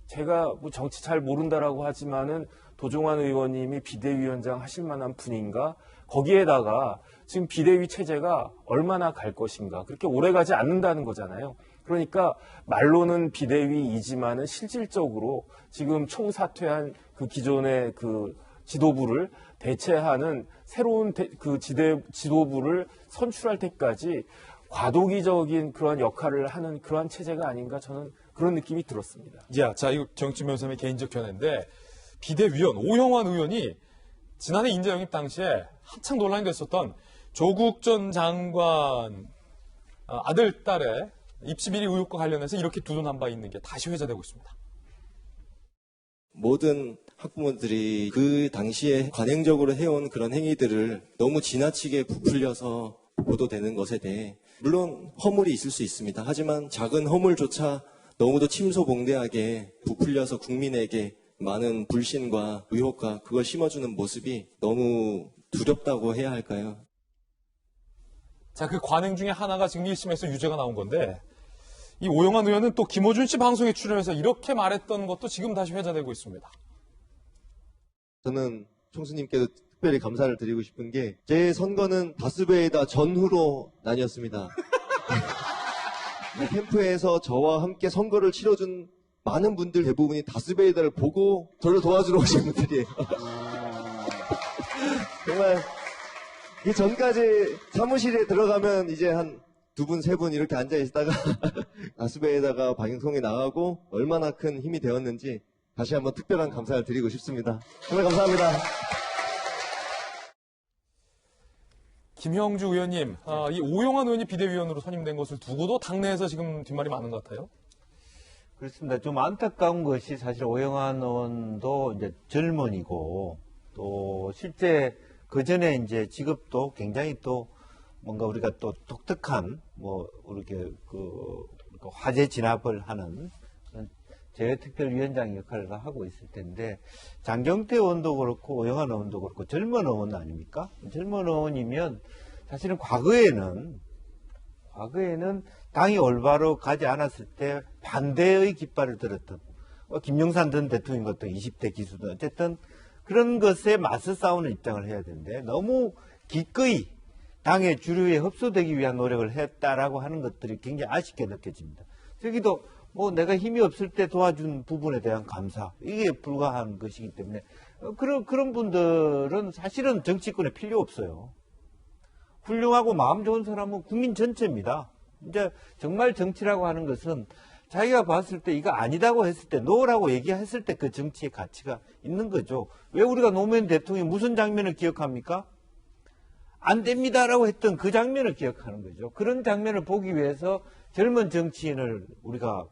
제가 뭐 정치 잘 모른다라고 하지만은 도종환 의원님이 비대위원장 하실 만한 분인가? 거기에다가 지금 비대위 체제가 얼마나 갈 것인가? 그렇게 오래 가지 않는다는 거잖아요. 그러니까 말로는 비대위이지만은 실질적으로 지금 총사퇴한 그 기존의 그 지도부를 대체하는 새로운 그 지도부를 선출할 때까지 과도기적인 그런 역할을 하는 그러한 체제가 아닌가 저는 그런 느낌이 들었습니다. 자, 이거 정치진 변호사님의 개인적 견해인데 비대위원 오영환 의원이 지난해 인재 영입 당시에 한창 논란이 됐었던 조국 전 장관 아들, 딸의 입시 비리 의혹과 관련해서 이렇게 두둔한 바 있는 게 다시 회자되고 있습니다. 모든 학부모들이 그 당시에 관행적으로 해온 그런 행위들을 너무 지나치게 부풀려서 보도되는 것에 대해 물론 허물이 있을 수 있습니다. 하지만 작은 허물조차 너무도 침소봉대하게 부풀려서 국민에게 많은 불신과 의혹과 그걸 심어주는 모습이 너무 두렵다고 해야 할까요? 자, 그 관행 중에 하나가 지금 1심에서 유죄가 나온 건데 이 오영환 의원은 또 김어준 씨 방송에 출연해서 이렇게 말했던 것도 지금 다시 회자되고 있습니다. 저는 총수님께도 특별히 감사를 드리고 싶은 게 제 선거는 다스베이다 전후로 나뉘었습니다. 캠프에서 저와 함께 선거를 치러준 많은 분들 대부분이 다스베이다를 보고 저를 도와주러 오신 분들이에요. 정말 이 전까지 사무실에 들어가면 이제 한 두 분, 세 분 이렇게 앉아 있다가 다스베이다가 방송에 나가고 얼마나 큰 힘이 되었는지 다시 한번 특별한 감사를 드리고 싶습니다. 정말 감사합니다. 김형주 의원님, 이 오영환 의원이 비대위원으로 선임된 것을 두고도 당내에서 지금 뒷말이 많은 것 같아요. 그렇습니다. 좀 안타까운 것이 사실 오영환 의원도 이제 젊은이고 또 실제 그 전에 이제 직업도 굉장히 또 뭔가 우리가 또 독특한 뭐 이렇게 그 화제 진압을 하는 재외특별위원장 역할을 하고 있을 텐데 장경태 의원도 그렇고 오영환 의원도 그렇고 젊은 의원 아닙니까? 젊은 의원이면 사실은 과거에는 당이 올바로 가지 않았을 때 반대의 깃발을 들었던 김영삼 전 대통령 같은 20대 기수든 어쨌든 그런 것에 맞서 싸우는 입장을 해야 되는데 너무 기꺼이 당의 주류에 흡수되기 위한 노력을 했다라고 하는 것들이 굉장히 아쉽게 느껴집니다. 저기도 뭐 내가 힘이 없을 때 도와준 부분에 대한 감사 이게 불가한 것이기 때문에 그런 분들은 사실은 정치권에 필요 없어요. 훌륭하고 마음 좋은 사람은 국민 전체입니다. 이제 정말 정치라고 하는 것은 자기가 봤을 때 이거 아니다고 했을 때 노라고 얘기했을 때 그 정치의 가치가 있는 거죠. 왜 우리가 노무현 대통령이 무슨 장면을 기억합니까? 안 됩니다라고 했던 그 장면을 기억하는 거죠. 그런 장면을 보기 위해서 젊은 정치인을 우리가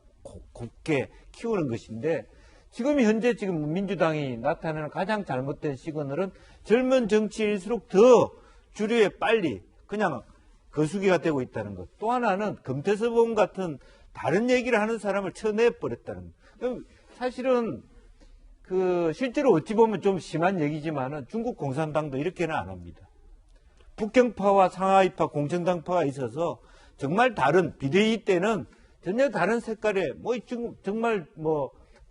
곱게 키우는 것인데 지금 현재 지금 민주당이 나타내는 가장 잘못된 시그널은 젊은 정치인일수록 더 주류에 빨리 그냥 거수기가 되고 있다는 것. 또 하나는 금태섭범 같은 다른 얘기를 하는 사람을 쳐내버렸다는 것. 사실은 실제로 어찌 보면 좀 심한 얘기지만은 중국 공산당도 이렇게는 안 합니다. 북경파와 상하이파, 공정당파가 있어서 정말 다른 비대위 때는 전혀 다른 색깔의 정말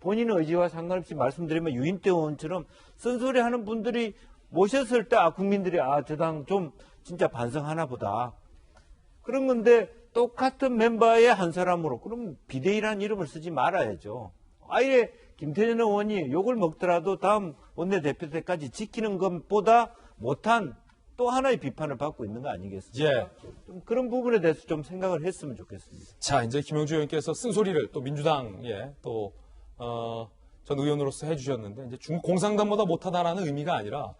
본인의 의지와 상관없이 말씀드리면 유인태 의원처럼 쓴소리하는 분들이 모셨을 때 국민들이 저 당 좀 진짜 반성하나 보다. 그런 건데 똑같은 멤버의 한 사람으로 그럼 비대위라는 이름을 쓰지 말아야죠. 아예 김태년 의원이 욕을 먹더라도 다음 원내대표 때까지 지키는 것보다 못한 또 하나의 비판을 받고 있는 거 아니겠습니까? 예. 좀 그런 부분에 대해서 좀 생각을 했으면 좋겠습니다. 자, 이제 김영주 의원께서 쓴소리를 또 민주당에 전 의원으로서 해주셨는데, 이제 중국 공산당보다 못하다라는 의미가 아니라,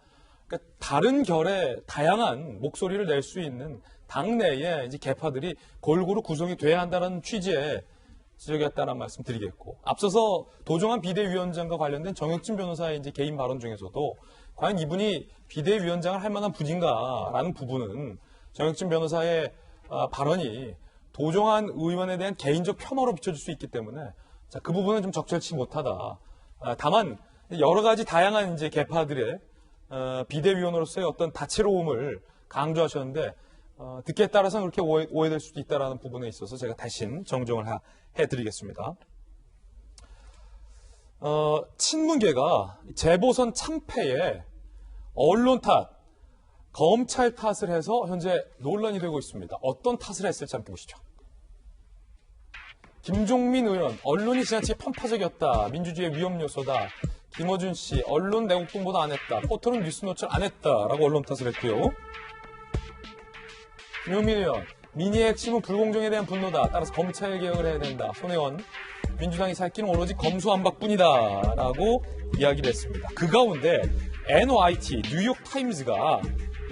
그러니까 다른 결의 다양한 목소리를 낼 수 있는 당내의 이제 계파들이 골고루 구성이 돼야 한다는 취지의 지적이었다는 말씀 드리겠고, 앞서서 도종환 비대위원장과 관련된 정혁진 변호사의 이제 개인 발언 중에서도 과연 이분이 비대위원장을 할 만한 분인가라는 부분은 정혁진 변호사의 발언이 도종환 의원에 대한 개인적 폄하로 비춰질 수 있기 때문에 자, 그 부분은 좀 적절치 못하다. 다만 여러 가지 다양한 이제 계파들의 비대위원으로서의 어떤 다채로움을 강조하셨는데 듣기에 따라서는 그렇게 오해될 수도 있다는 부분에 있어서 제가 대신 정정을 해드리겠습니다. 친문계가 재보선 참패에 언론 탓, 검찰 탓을 해서 현재 논란이 되고 있습니다. 어떤 탓을 했을지 한번 보시죠. 김종민 의원, 언론이 지나치게 편파적이었다. 민주주의의 위험 요소다. 김어준 씨, 언론 내국 공보도 안 했다. 포털은 뉴스 노출 안 했다라고 언론 탓을 했고요. 김용민 의원, 민의의 핵심은 불공정에 대한 분노다. 따라서 검찰 개혁을 해야 된다. 손혜원, 민주당이 살 길은 오로지 검수완박뿐이다. 라고 이야기를 했습니다. 그 가운데 NYT, 뉴욕타임즈가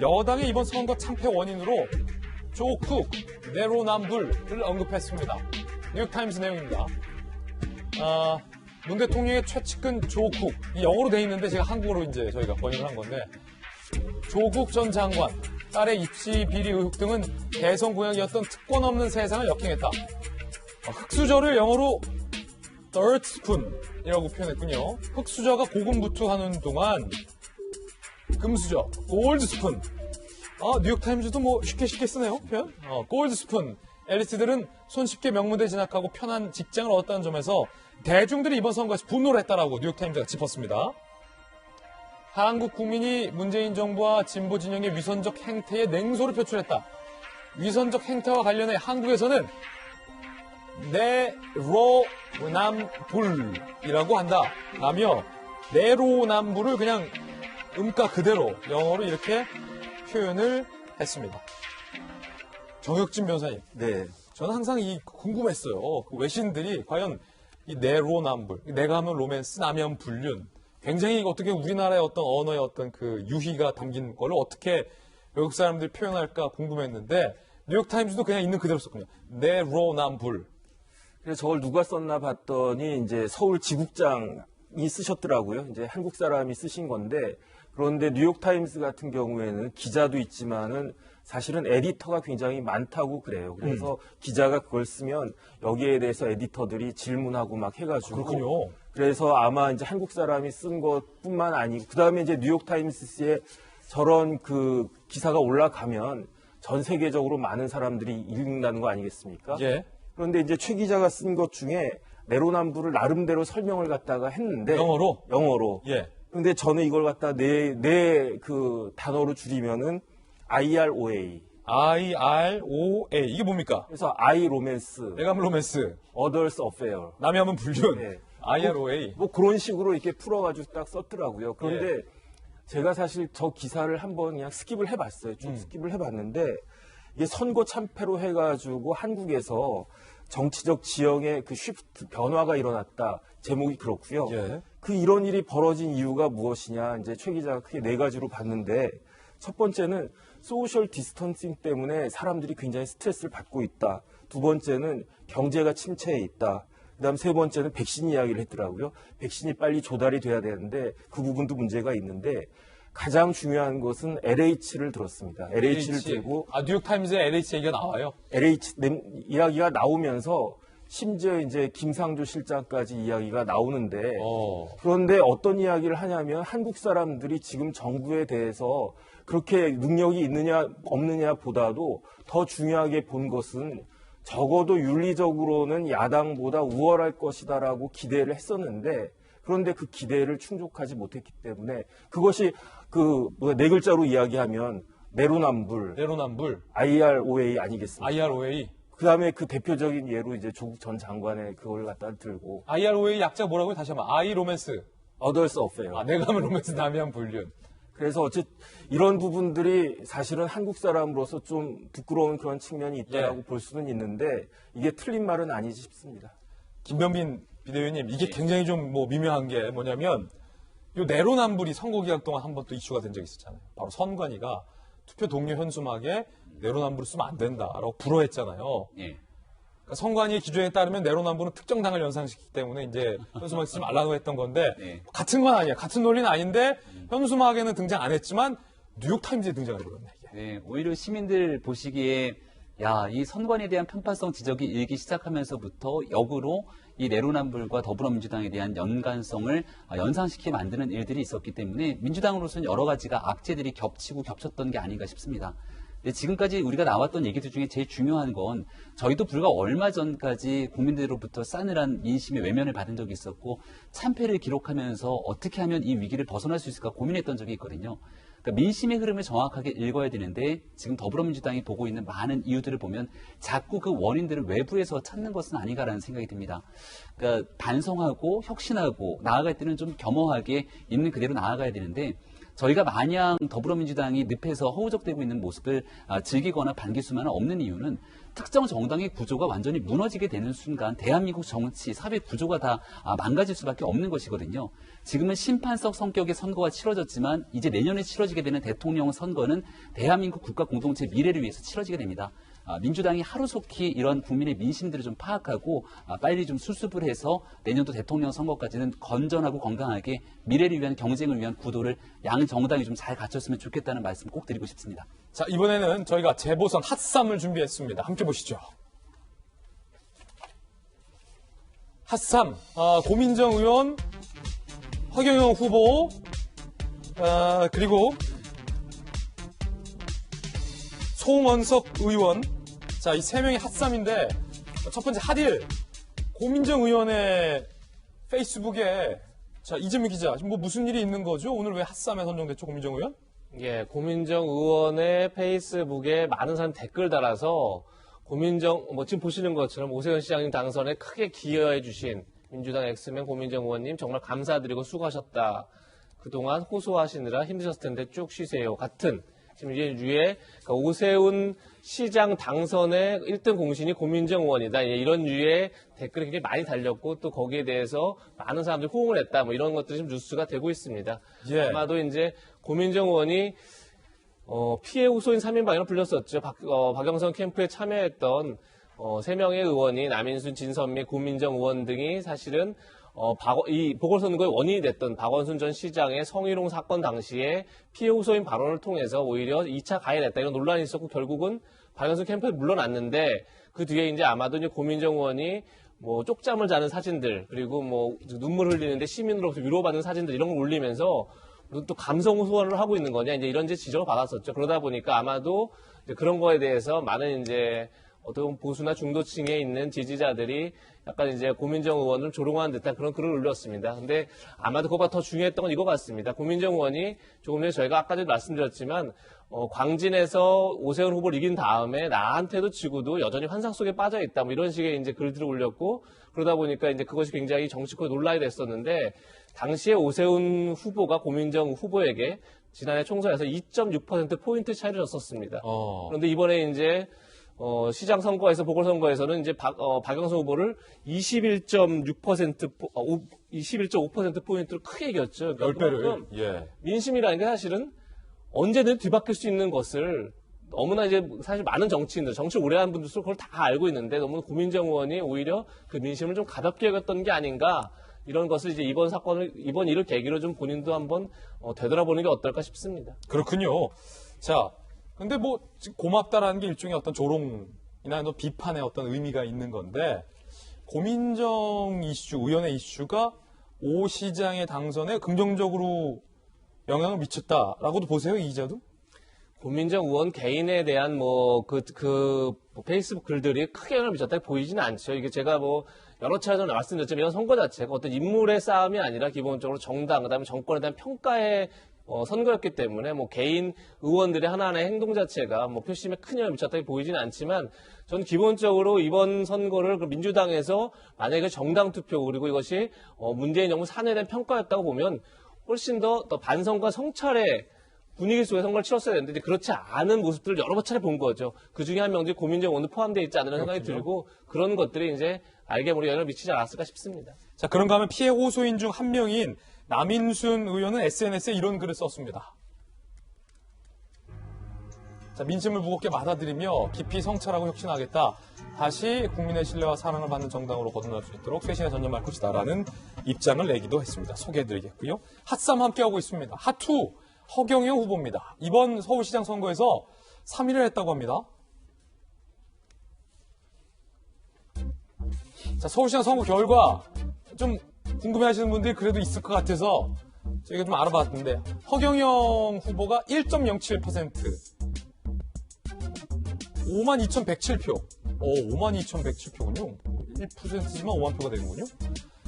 여당의 이번 선거 참패 원인으로 조쿡, 내로남불을 언급했습니다. 뉴욕타임스 내용입니다. 문 대통령의 최측근 조국, 영어로 돼 있는데 제가 한국어로 이제 저희가 번역을 한 건데, 조국 전 장관, 딸의 입시 비리 의혹 등은 대선 공약이었던 특권 없는 세상을 역행했다. 흑수저를 영어로 dirt spoon이라고 표현했군요. 흑수저가 고군분투하는 동안 금수저, 골드 스푼. 뉴욕타임즈도 쉽게 쓰네요, 표현. 골드 스푼. 엘리트들은 손쉽게 명문대 진학하고 편한 직장을 얻었다는 점에서 대중들이 이번 선거에서 분노를 했다라고 뉴욕타임즈가 짚었습니다. 한국 국민이 문재인 정부와 진보 진영의 위선적 행태에 냉소를 표출했다. 위선적 행태와 관련해 한국에서는 내로남불이라고 한다. 라며 내로남불을 그냥 음가 그대로 영어로 이렇게 표현을 했습니다. 정혁진 변호사님. 네. 저는 항상 궁금했어요. 그 외신들이 과연 이 내로남불, 내가 하면 로맨스, 남이 하면 불륜, 굉장히 어떻게 우리나라의 어떤 언어의 어떤 그 유희가 담긴 거를 어떻게 외국 사람들이 표현할까 궁금했는데 뉴욕타임즈도 그냥 있는 그대로 썼군요. 내로남불. 그래서 저걸 누가 썼나 봤더니 이제 서울 지국장이 쓰셨더라고요. 이제 한국 사람이 쓰신 건데, 그런데 뉴욕타임스 같은 경우에는 기자도 있지만은 사실은 에디터가 굉장히 많다고 그래요. 그래서 기자가 그걸 쓰면 여기에 대해서 에디터들이 질문하고 막 해가지고. 그렇군요. 그래서 아마 이제 한국 사람이 쓴 것뿐만 아니고, 그 다음에 이제 뉴욕타임스에 저런 그 기사가 올라가면 전 세계적으로 많은 사람들이 읽는다는 거 아니겠습니까? 예. 그런데 이제 최 기자가 쓴 것 중에 내로남불을 나름대로 설명을 갖다가 했는데. 영어로. 예. 근데 저는 이걸 갖다 내 그 단어로 줄이면은 IROA. IROA. 이게 뭡니까? 그래서 I 로맨스. 내가 하면 로맨스. Others affair. 남이 하면 불륜. 네. IROA. 뭐 그런 식으로 이렇게 풀어가지고 딱 썼더라고요. 그런데 제가 사실 저 기사를 한번 그냥 스킵을 해봤어요. 쭉 스킵을 해봤는데, 이게 선거 참패로 해가지고 한국에서 정치적 지형의 그 쉬프트 변화가 일어났다. 제목이 그렇고요. 예. 그 이런 일이 벌어진 이유가 무엇이냐, 이제 최 기자가 크게 네 가지로 봤는데, 첫 번째는 소셜 디스턴싱 때문에 사람들이 굉장히 스트레스를 받고 있다. 두 번째는 경제가 침체해 있다. 그다음 세 번째는 백신 이야기를 했더라고요. 백신이 빨리 조달이 돼야 되는데 그 부분도 문제가 있는데 가장 중요한 것은 LH를 들었습니다. LH를 들고 뉴욕타임즈에 LH 얘기가 나와요. LH 이야기가 나오면서 심지어 이제 김상조 실장까지 이야기가 나오는데 그런데 어떤 이야기를 하냐면 한국 사람들이 지금 정부에 대해서 그렇게 능력이 있느냐 없느냐 보다도 더 중요하게 본 것은 적어도 윤리적으로는 야당보다 우월할 것이다라고 기대를 했었는데 그런데 그 기대를 충족하지 못했기 때문에 그것이 네 글자로 이야기하면 내로남불, IROA 아니겠습니까? IROA. 그다음에 그 대표적인 예로 이제 조국 전 장관의 그걸 갖다 들고 IROA 약자 뭐라고요? 다시 한번 I 로맨스. Others Affair. 내가 하면 로맨스 남이 한 불륜. 그래서 이런 부분들이 사실은 한국 사람으로서 좀 부끄러운 그런 측면이 있다라고 볼 수는 있는데 이게 틀린 말은 아니지 싶습니다. 김병민 비대위원님, 이게 굉장히 좀 미묘한 게 뭐냐면 요 내로남불이 선거 기간 동안 한 번 또 이슈가 된 적이 있었잖아요. 바로 선관위가 투표 동료 현수막에 내로남불을 쓰면 안 된다라고 불허했잖아요. 그러니까 선관위의 기준에 따르면 내로남불은 특정 당을 연상시키기 때문에 이제 현수막에 쓰지 말라고 했던 건데 같은 건 아니에요. 같은 논리는 아닌데 현수막에는 등장 안 했지만 뉴욕타임즈에 등장을 해버렸네. 네, 오히려 시민들 보시기에 이 선관위에 대한 편파성 지적이 일기 시작하면서부터 역으로 이 내로남불과 더불어민주당에 대한 연관성을 연상시키게 만드는 일들이 있었기 때문에 민주당으로서는 여러 가지가 악재들이 겹치고 겹쳤던 게 아닌가 싶습니다. 근데 지금까지 우리가 나왔던 얘기들 중에 제일 중요한 건 저희도 불과 얼마 전까지 국민들로부터 싸늘한 민심의 외면을 받은 적이 있었고 참패를 기록하면서 어떻게 하면 이 위기를 벗어날 수 있을까 고민했던 적이 있거든요. 그러니까 민심의 흐름을 정확하게 읽어야 되는데 지금 더불어민주당이 보고 있는 많은 이유들을 보면 자꾸 그 원인들을 외부에서 찾는 것은 아닌가라는 생각이 듭니다. 그러니까 반성하고 혁신하고 나아갈 때는 좀 겸허하게 있는 그대로 나아가야 되는데 저희가 마냥 더불어민주당이 늪에서 허우적대고 있는 모습을 즐기거나 반길 수만은 없는 이유는 특정 정당의 구조가 완전히 무너지게 되는 순간 대한민국 정치, 사회 구조가 다 망가질 수밖에 없는 것이거든요. 지금은 심판석 성격의 선거가 치러졌지만 이제 내년에 치러지게 되는 대통령 선거는 대한민국 국가 공동체 미래를 위해서 치러지게 됩니다. 민주당이 하루속히 이런 국민의 민심들을 좀 파악하고 빨리 좀 수습을 해서 내년도 대통령 선거까지는 건전하고 건강하게 미래를 위한 경쟁을 위한 구도를 양 정당이 좀 잘 갖췄으면 좋겠다는 말씀 꼭 드리고 싶습니다. 자, 이번에는 저희가 재보선 핫쌈을 준비했습니다. 함께 보시죠. 핫쌈, 고민정 의원, 허경영 후보, 그리고 송원석 의원. 자, 이 세 명이 핫쌈인데 첫 번째 핫일, 고민정 의원의 페이스북에 자, 이재명 기자, 지금 무슨 일이 있는 거죠? 오늘 왜 핫쌈에 선정됐죠, 고민정 의원? 예, 고민정 의원의 페이스북에 많은 사람 댓글 달아서 고민정, 지금 보시는 것처럼 오세훈 시장님 당선에 크게 기여해 주신 민주당 엑스맨 고민정 의원님 정말 감사드리고 수고하셨다. 그동안 호소하시느라 힘드셨을 텐데 쭉 쉬세요. 같은 지금 이제 유의 오세훈 시장 당선의 1등 공신이 고민정 의원이다. 이런 유의 댓글이 굉장히 많이 달렸고 또 거기에 대해서 많은 사람들이 호응을 했다. 이런 것들이 좀 뉴스가 되고 있습니다. 아마도 이제 고민정 의원이 피해 호소인 3인방이라고 불렸었죠. 박영선 캠프에 참여했던 3명의 의원이 남인순, 진선미, 고민정 의원 등이 사실은 이 보궐선거의 원인이 됐던 박원순 전 시장의 성희롱 사건 당시에 피해 호소인 발언을 통해서 오히려 2차 가해냈다 이런 논란이 있었고 결국은 박원순 캠프에 물러났는데 그 뒤에 이제 아마도 이제 고민정 의원이 쪽잠을 자는 사진들 그리고 눈물 흘리는데 시민으로부터 위로받는 사진들 이런 걸 올리면서 또 감성 소환을 하고 있는 거냐 이제 이런 지적을 받았었죠. 그러다 보니까 아마도 이제 그런 거에 대해서 많은 이제 어떤 보수나 중도층에 있는 지지자들이 약간 이제 고민정 의원을 조롱하는 듯한 그런 글을 올렸습니다. 근데 아마도 그거보다 더 중요했던 건 이거 같습니다. 고민정 의원이 조금 전에 저희가 아까도 말씀드렸지만 광진에서 오세훈 후보를 이긴 다음에 나한테도 지고도 여전히 환상 속에 빠져 있다. 이런 식의 이제 글들을 올렸고 그러다 보니까 이제 그것이 굉장히 정치권에 논란이 됐었는데 당시에 오세훈 후보가 고민정 후보에게 지난해 총선에서 2.6% 포인트 차이를 줬었습니다. 그런데 이번에 이제 시장 선거에서 보궐선거에서는 이제 박영선 후보를 21.5% 포인트로 크게 이겼죠. 10배를. 예. 민심이라는 게 사실은 언제든 뒤바뀔 수 있는 것을 너무나 이제 사실 많은 정치인들, 정치 오래 한 분들도 그걸 다 알고 있는데 너무 고민정 의원이 오히려 그 민심을 좀 가볍게 여겼던 게 아닌가 이런 것을 이제 이번 일을 계기로 좀 본인도 한번 되돌아보는 게 어떨까 싶습니다. 그렇군요. 자, 근데 뭐 고맙다라는 게 일종의 어떤 조롱이나 비판의 어떤 의미가 있는 건데 고민정 이슈, 의원의 이슈가 오 시장의 당선에 긍정적으로 영향을 미쳤다라고도 보세요, 이 기자도? 고민정 의원 개인에 대한 페이스북 글들이 크게 영향을 미쳤다 보이지는 않죠. 이게 제가 여러 차례 말씀드렸지만 이런 선거 자체가 어떤 인물의 싸움이 아니라 기본적으로 정당, 그다음에 정권에 대한 평가의 선거였기 때문에 개인 의원들의 하나하나의 행동 자체가 표심에 큰 영향을 미쳤다고 보이지는 않지만 저는 기본적으로 이번 선거를 민주당에서 만약에 정당 투표 그리고 이것이 문재인 정부 사내에 대한 평가였다고 보면 훨씬 더 반성과 성찰의 분위기 속에 선거를 치렀어야 되는데 그렇지 않은 모습들을 여러 차례 본 거죠. 그 중에 한 명이 고민정 의원도 포함되어 있지 않는 생각이 들고 그런 것들이 이제 알게 모르게 영향을 미치지 않았을까 싶습니다. 자, 그런가 하면 피해 호소인 중 한 명인 남인순 의원은 SNS에 이런 글을 썼습니다. 자, 민심을 무겁게 받아들이며 깊이 성찰하고 혁신하겠다. 다시 국민의 신뢰와 사랑을 받는 정당으로 거듭날 수 있도록 쇄신에 전념할 것이다라는 입장을 내기도 했습니다. 소개해드리겠고요. 핫삼 함께하고 있습니다. 핫2 허경영 후보입니다. 이번 서울시장 선거에서 3위를 했다고 합니다. 자, 서울시장 선거 결과 좀 궁금해하시는 분들이 그래도 있을 것 같아서 저희가 좀 알아봤는데 허경영 후보가 1.07%, 52,107표. 52,107표군요. 1%지만 5만 표가 되는군요.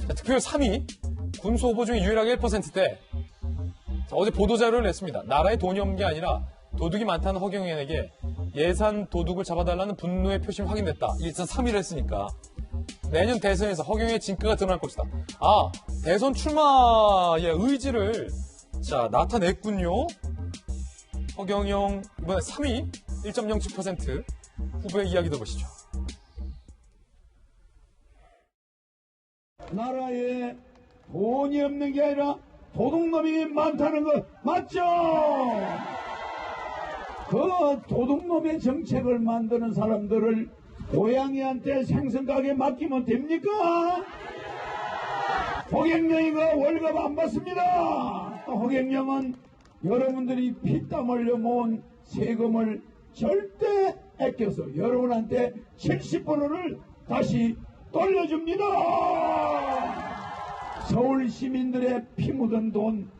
자, 득표율 3위, 군수 후보 중에 유일하게 1%대. 자, 어제 보도자료를 냈습니다. 나라에 돈이 없는 게 아니라 도둑이 많다는 허경영에게 예산 도둑을 잡아달라는 분노의 표심이 확인됐다. 일단 3위를 했으니까. 내년 대선에서 허경영의 진가가 드러날 것이다. 아, 대선 출마의 의지를 나타냈군요. 허경영 이번에 3위 1.07% 후보의 이야기 들어보시죠. 나라에 돈이 없는 게 아니라 도둑놈이 많다는 거 맞죠? 그 도둑놈의 정책을 만드는 사람들을 고양이한테 생선가게 맡기면 됩니까? 허경영이가 월급 안 받습니다. 허경영은 여러분들이 피땀 흘려 모은 세금을 절대 아껴서 여러분한테 70%를 다시 돌려줍니다. 서울 시민들의 피 묻은 돈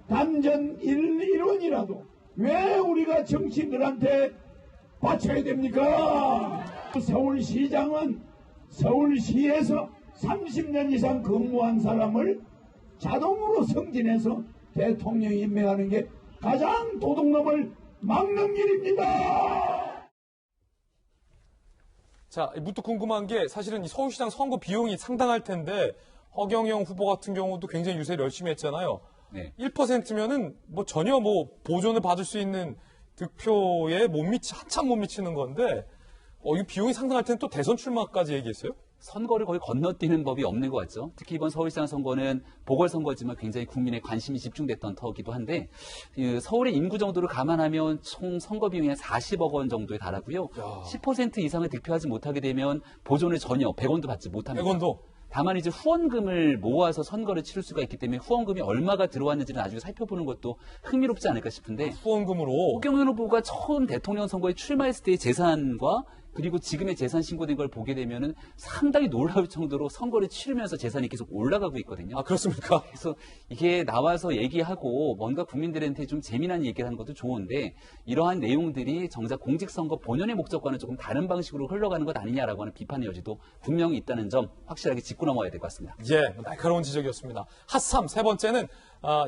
단전 1원이라도 왜 우리가 정치인들한테 바쳐야 됩니까? 서울시장은 서울시에서 30년 이상 근무한 사람을 자동으로 승진해서 대통령이 임명하는 게 가장 도둑놈을 막는 일입니다. 자, 무엇도 궁금한 게 사실은 이 서울시장 선거 비용이 상당할 텐데 허경영 후보 같은 경우도 굉장히 유세를 열심히 했잖아요. 네. 1%면은 전혀 보존을 받을 수 있는 득표에 한참 못 미치는 건데 이 비용이 상당할 텐데 또 대선 출마까지 얘기했어요? 선거를 거의 건너뛰는 법이 없는 것 같죠. 특히 이번 서울시장 선거는 보궐선거지만 굉장히 국민의 관심이 집중됐던 터이기도 한데 서울의 인구 정도를 감안하면 총 선거 비용이 한 40억 원 정도에 달하고요. 10% 이상을 득표하지 못하게 되면 보존을 전혀 100원도 받지 못합니다. 100원도? 다만 이제 후원금을 모아서 선거를 치를 수가 있기 때문에 후원금이 얼마가 들어왔는지를 나중에 살펴보는 것도 흥미롭지 않을까 싶은데 후원금으로 허경영 후보가 처음 대통령 선거에 출마했을 때의 재산과 그리고 지금의 재산 신고된 걸 보게 되면은 상당히 놀라울 정도로 선거를 치르면서 재산이 계속 올라가고 있거든요. 아, 그렇습니까? 그래서 이게 나와서 얘기하고 뭔가 국민들한테 좀 재미난 얘기를 하는 것도 좋은데 이러한 내용들이 정작 공직선거 본연의 목적과는 조금 다른 방식으로 흘러가는 것 아니냐라고 하는 비판의 여지도 분명히 있다는 점 확실하게 짚고 넘어야 될 것 같습니다. 예, 날카로운 지적이었습니다. 핫3 세 번째는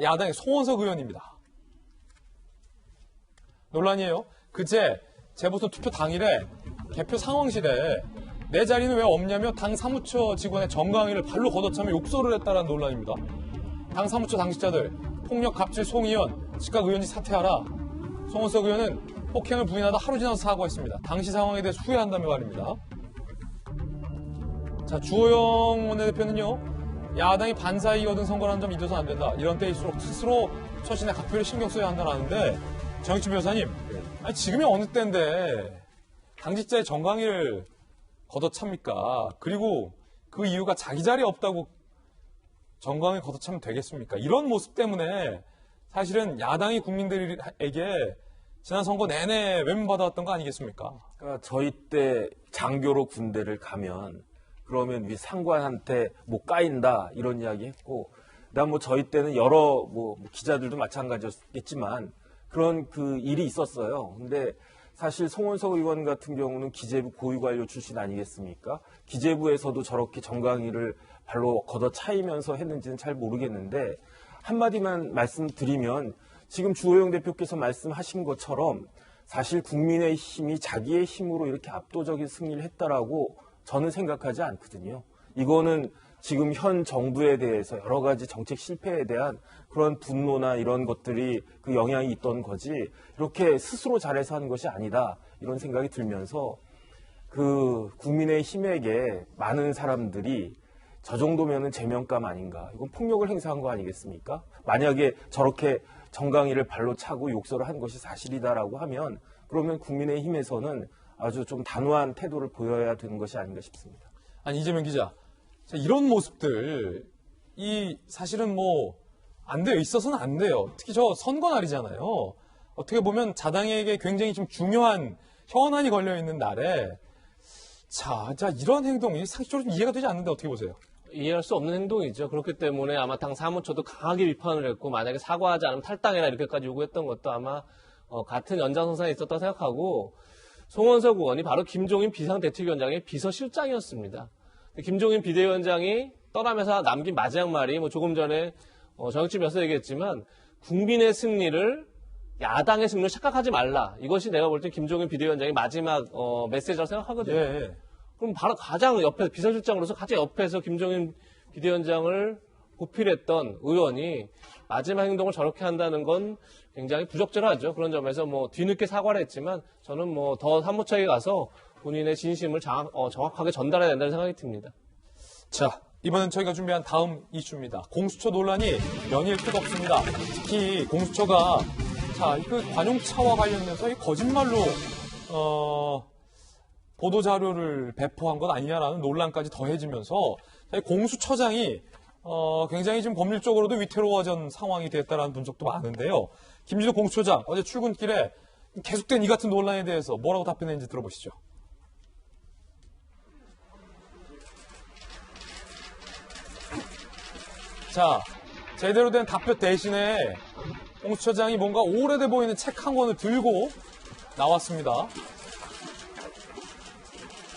야당의 송원석 의원입니다. 논란이에요. 그제 재보선 투표 당일에 개표 상황실에 내 자리는 왜 없냐며 당 사무처 직원의 정강이를 발로 걷어차며 욕설을 했다는 논란입니다. 당 사무처 당직자들 폭력 갑질 송 의원 즉각 의원직 사퇴하라. 송원석 의원은 폭행을 부인하다 하루 지나서 사과했습니다. 당시 상황에 대해서 후회한다며 말입니다. 자, 주호영 원내대표는요. 야당이 반사이익 얻은 선거라는 점 잊어서 안 된다. 이런 때일수록 스스로 처신의 각별히 신경 써야 한다는데 정익진 변호사님, 아니, 지금이 어느 때인데 당직자의 정강이를 걷어찹니까? 그리고 그 이유가 자기 자리에 없다고 정강이 걷어차면 되겠습니까? 이런 모습 때문에 사실은 야당이 국민들에게 지난 선거 내내 외면받아왔던 거 아니겠습니까? 그러니까 저희 때 장교로 군대를 가면 그러면 위 상관한테 뭐 까인다 이런 이야기 했고, 그다음 뭐 저희 때는 여러 뭐 기자들도 마찬가지였겠지만 그런 그 일이 있었어요. 근데 사실 송원석 의원 같은 경우는 기재부 고위관료 출신 아니겠습니까? 기재부에서도 저렇게 정강이를 발로 걷어차이면서 했는지는 잘 모르겠는데, 한마디만 말씀드리면 지금 주호영 대표께서 말씀하신 것처럼 사실 국민의힘이 자기의 힘으로 이렇게 압도적인 승리를 했다라고 저는 생각하지 않거든요. 이거는 지금 현 정부에 대해서 여러 가지 정책 실패에 대한 그런 분노나 이런 것들이 그 영향이 있던 거지, 이렇게 스스로 잘해서 한 것이 아니다 이런 생각이 들면서, 그 국민의힘에게 많은 사람들이 저 정도면은 제명감 아닌가, 이건 폭력을 행사한 거 아니겠습니까? 만약에 저렇게 정강이를 발로 차고 욕설을 한 것이 사실이다라고 하면 그러면 국민의힘에서는 아주 좀 단호한 태도를 보여야 되는 것이 아닌가 싶습니다. 아니, 이재명 기자, 이런 모습들, 사실은 뭐 안 돼요. 있어서는 안 돼요. 특히 저 선거 날이잖아요. 어떻게 보면 자당에게 굉장히 좀 중요한 현안이 걸려 있는 날에 자 이런 행동이 상식적으로 좀 이해가 되지 않는데 어떻게 보세요? 이해할 수 없는 행동이죠. 그렇기 때문에 아마 당 사무처도 강하게 비판을 했고, 만약에 사과하지 않으면 탈당해라 이렇게까지 요구했던 것도 아마 같은 연장선상에 있었다고 생각하고, 송원석 의원이 바로 김종인 비상대책위원장의 비서실장이었습니다. 김종인 비대위원장이 떠나면서 남긴 마지막 말이 뭐 조금 전에 정익진 변호사 얘기했지만, 국민의 승리를 야당의 승리로 착각하지 말라. 이것이 내가 볼 때 김종인 비대위원장의 마지막 메시지라고 생각하거든요. 예. 그럼 바로 가장 옆에, 비서실장으로서 가장 옆에서 김종인 비대위원장을 보필했던 의원이 마지막 행동을 저렇게 한다는 건 굉장히 부적절하죠. 그런 점에서 뭐 뒤늦게 사과를 했지만 저는 뭐 더 사무처에 가서 본인의 진심을 정확하게 전달해야 된다는 생각이 듭니다. 자, 이번엔 저희가 준비한 다음 이슈입니다. 공수처 논란이 연일 뜨겁습니다. 특히 공수처가 그 관용차와 관련해서 이 거짓말로 보도 자료를 배포한 것 아니냐라는 논란까지 더해지면서 공수처장이 굉장히 지금 법률적으로도 위태로워진 상황이 됐다라는 분석도 많은데요. 김진호 공수처장 어제 출근길에 계속된 이 같은 논란에 대해서 뭐라고 답변했는지 들어보시죠. 자, 제대로 된 답변 대신에 공수처장이 뭔가 오래돼 보이는 책 한 권을 들고 나왔습니다.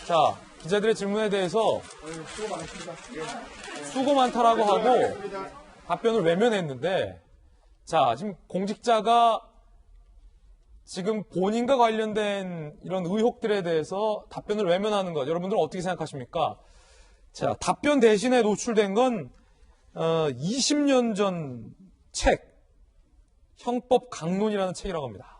자, 기자들의 질문에 대해서 수고 많다라고 하고 답변을 외면했는데, 자, 지금 공직자가 지금 본인과 관련된 이런 의혹들에 대해서 답변을 외면하는 것, 여러분들은 어떻게 생각하십니까? 자, 답변 대신에 노출된 건 20년 전 책, 형법 강론이라는 책이라고 합니다.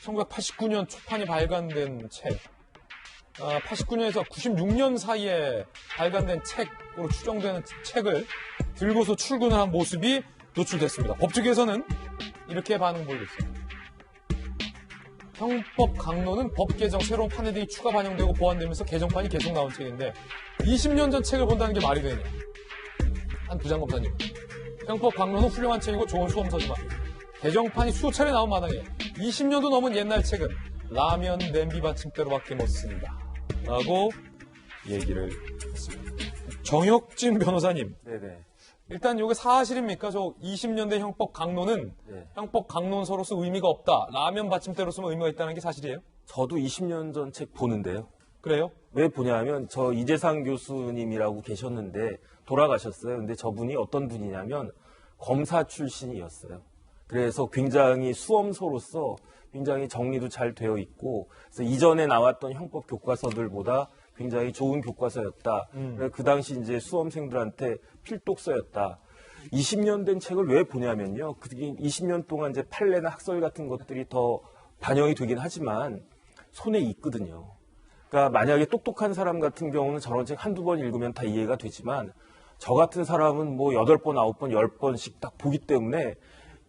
1989년 초판이 발간된 책, 89년에서 96년 사이에 발간된 책으로 추정되는 책을 들고서 출근을 한 모습이 노출됐습니다. 법조계에서는 이렇게 반응을 보이고 있습니다. 형법 강론은 법 개정, 새로운 판례 등이 추가 반영되고 보완되면서 개정판이 계속 나온 책인데 20년 전 책을 본다는 게 말이 되냐. 한 부장검사님. 형법 강론은 훌륭한 책이고 좋은 수험서지만 개정판이 수차례 나온 마당에 20년도 넘은 옛날 책은 라면 냄비 받침대로밖에 못 씁니다. 라고 얘기를 했습니다. 정혁진 변호사님. 네네. 일단 이게 사실입니까? 저 20년대 형법 강론은 형법 강론서로서 의미가 없다. 라면 받침대로서만 의미가 있다는 게 사실이에요? 저도 20년 전 책 보는데요. 그래요? 왜 보냐면 저 이재상 교수님이라고 계셨는데 돌아가셨어요. 근데 저분이 어떤 분이냐면 검사 출신이었어요. 그래서 굉장히 수험서로서 굉장히 정리도 잘 되어 있고, 그래서 이전에 나왔던 형법 교과서들보다 굉장히 좋은 교과서였다. 그 당시 이제 수험생들한테 필독서였다. 20년 된 책을 왜 보냐면요. 그게 20년 동안 이제 판례나 학설 같은 것들이 더 반영이 되긴 하지만 손에 있거든요. 그러니까 만약에 똑똑한 사람 같은 경우는 저런 책 한두 번 읽으면 다 이해가 되지만 저 같은 사람은 뭐 8번, 9번, 10번씩 딱 보기 때문에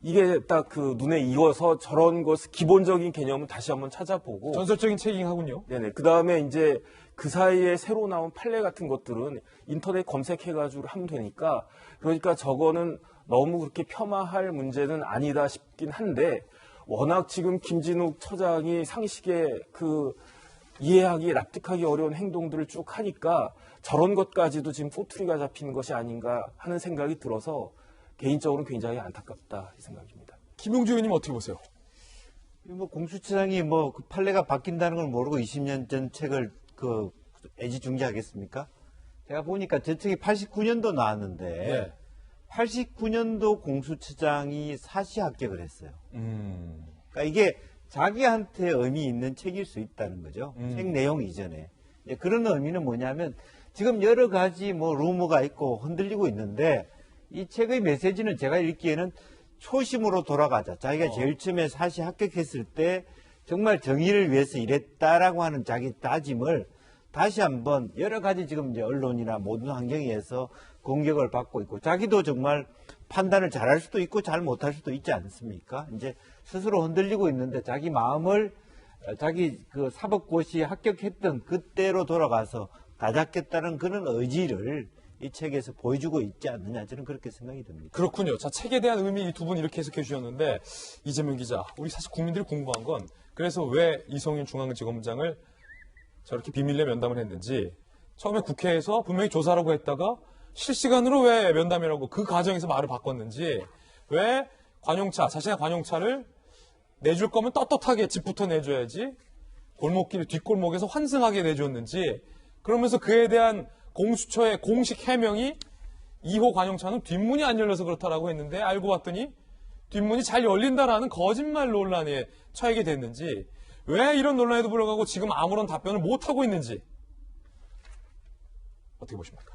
이게 딱 그 눈에 익어서 저런 것 기본적인 개념은 다시 한번 찾아보고 전설적인 체킹하군요. 네네. 그 다음에 이제 그 사이에 새로 나온 판례 같은 것들은 인터넷 검색해가지고 하면 되니까 그러니까 저거는 너무 그렇게 폄하할 문제는 아니다 싶긴 한데 워낙 지금 김진욱 처장이 상식에 그 이해하기 납득하기 어려운 행동들을 쭉 하니까 저런 것까지도 지금 꼬투리가 잡히는 것이 아닌가 하는 생각이 들어서 개인적으로는 굉장히 안타깝다 이 생각입니다. 김용주 의원님 어떻게 보세요? 뭐 공수처장이 뭐 그 판례가 바뀐다는 걸 모르고 20년 전 책을 그 애지중지하겠습니까? 제가 보니까 저 책이 89년도 나왔는데 네. 89년도 공수처장이 사시 합격을 했어요. 그러니까 이게 자기한테 의미 있는 책일 수 있다는 거죠. 책 내용 이전에. 그런 의미는 뭐냐면 지금 여러 가지 뭐 루머가 있고 흔들리고 있는데 이 책의 메시지는 제가 읽기에는 초심으로 돌아가자. 자기가 제일 처음에 사시 합격했을 때 정말 정의를 위해서 일했다라고 하는 자기 다짐을 다시 한번 여러 가지 지금 이제 언론이나 모든 환경에서 공격을 받고 있고 자기도 정말 판단을 잘할 수도 있고 잘 못할 수도 있지 않습니까? 이제 스스로 흔들리고 있는데 자기 마음을 자기 그 사법고시 합격했던 그때로 돌아가서 다잡겠다는 그런 의지를 이 책에서 보여주고 있지 않느냐 저는 그렇게 생각이 듭니다. 그렇군요. 자, 책에 대한 의미 두 분 이렇게 해석해 주셨는데 이재명 기자, 우리 사실 국민들이 궁금한 건 그래서 왜 이성윤 중앙지검장을 저렇게 비밀리에 면담을 했는지 처음에 국회에서 분명히 조사라고 했다가 실시간으로 왜 면담이라고 그 과정에서 말을 바꿨는지 왜 관용차, 자신의 관용차를 내줄 거면 떳떳하게 집부터 내줘야지 골목길 뒷골목에서 환승하게 내줬는지 그러면서 그에 대한 공수처의 공식 해명이 2호 관용차는 뒷문이 안 열려서 그렇다라고 했는데 알고 봤더니 뒷문이 잘 열린다라는 거짓말 논란에 처하게 됐는지 왜 이런 논란에도 불구하고 지금 아무런 답변을 못하고 있는지 어떻게 보십니까?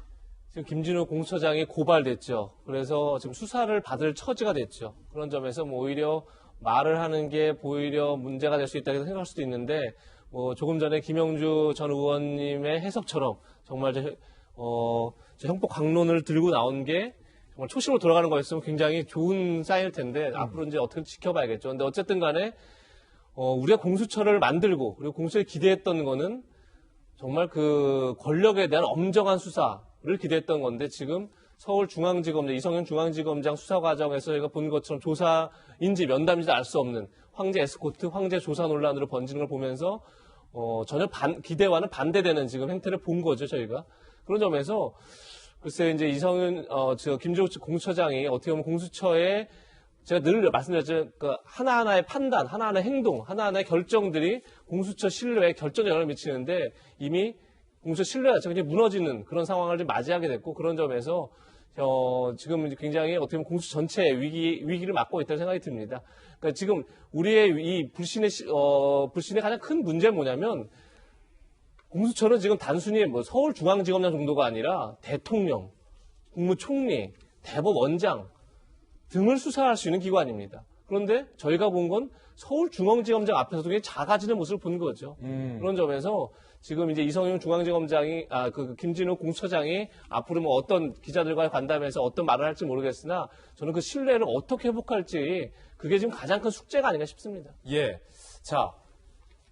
지금 김진욱 공수처장이 고발됐죠. 그래서 지금 수사를 받을 처지가 됐죠. 그런 점에서 뭐 오히려 말을 하는 게 오히려 문제가 될 수 있다고 생각할 수도 있는데 뭐 조금 전에 김영주 전 의원님의 해석처럼 정말 저 형법 강론을 들고 나온 게 정말 초심으로 돌아가는 거였으면 굉장히 좋은 사인일 텐데 앞으로 이제 어떻게 지켜봐야겠죠. 근데 어쨌든 간에 우리가 공수처를 만들고 그리고 공수처에 기대했던 거는 정말 그 권력에 대한 엄정한 수사를 기대했던 건데 지금 서울중앙지검장 이성윤 중앙지검장 수사 과정에서 저희가 본 것처럼 조사인지 면담인지 알 수 없는 황제 에스코트, 황제 조사 논란으로 번지는 걸 보면서 전혀 기대와는 반대되는 지금 행태를 본 거죠 저희가. 그런 점에서 글쎄 이제 이성윤 김진욱 공수처장이 어떻게 보면 공수처에 제가 늘 말씀드렸죠. 그 하나하나의 판단, 하나하나의 행동, 하나하나의 결정들이 공수처 신뢰에 결정적 영향을 미치는데 이미 공수처 신뢰 자체가 굉장히 무너지는 그런 상황을 좀 맞이하게 됐고 그런 점에서 지금 굉장히 어떻게 보면 공수처 전체의 위기를 맞고 있다는 생각이 듭니다. 그러니까 지금 우리의 이 불신의 가장 큰 문제는 뭐냐면 공수처는 지금 단순히 뭐 서울중앙지검장 정도가 아니라 대통령, 국무총리, 대법원장 등을 수사할 수 있는 기관입니다. 그런데 저희가 본 건 서울중앙지검장 앞에서도 굉장히 작아지는 모습을 본 거죠. 그런 점에서 지금 이제 이성윤 중앙지검장이, 김진욱 공수처장이 앞으로 뭐 어떤 기자들과의 간담회에서 어떤 말을 할지 모르겠으나 저는 그 신뢰를 어떻게 회복할지 그게 지금 가장 큰 숙제가 아닌가 싶습니다. 예. 자,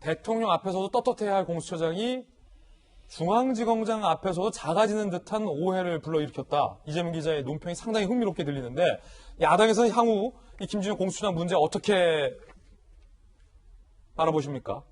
대통령 앞에서도 떳떳해야 할 공수처장이 중앙지검장 앞에서도 작아지는 듯한 오해를 불러일으켰다. 이재명 기자의 논평이 상당히 흥미롭게 들리는데 야당에서는 향후 이 김진욱 공수처장 문제 어떻게 바라보십니까?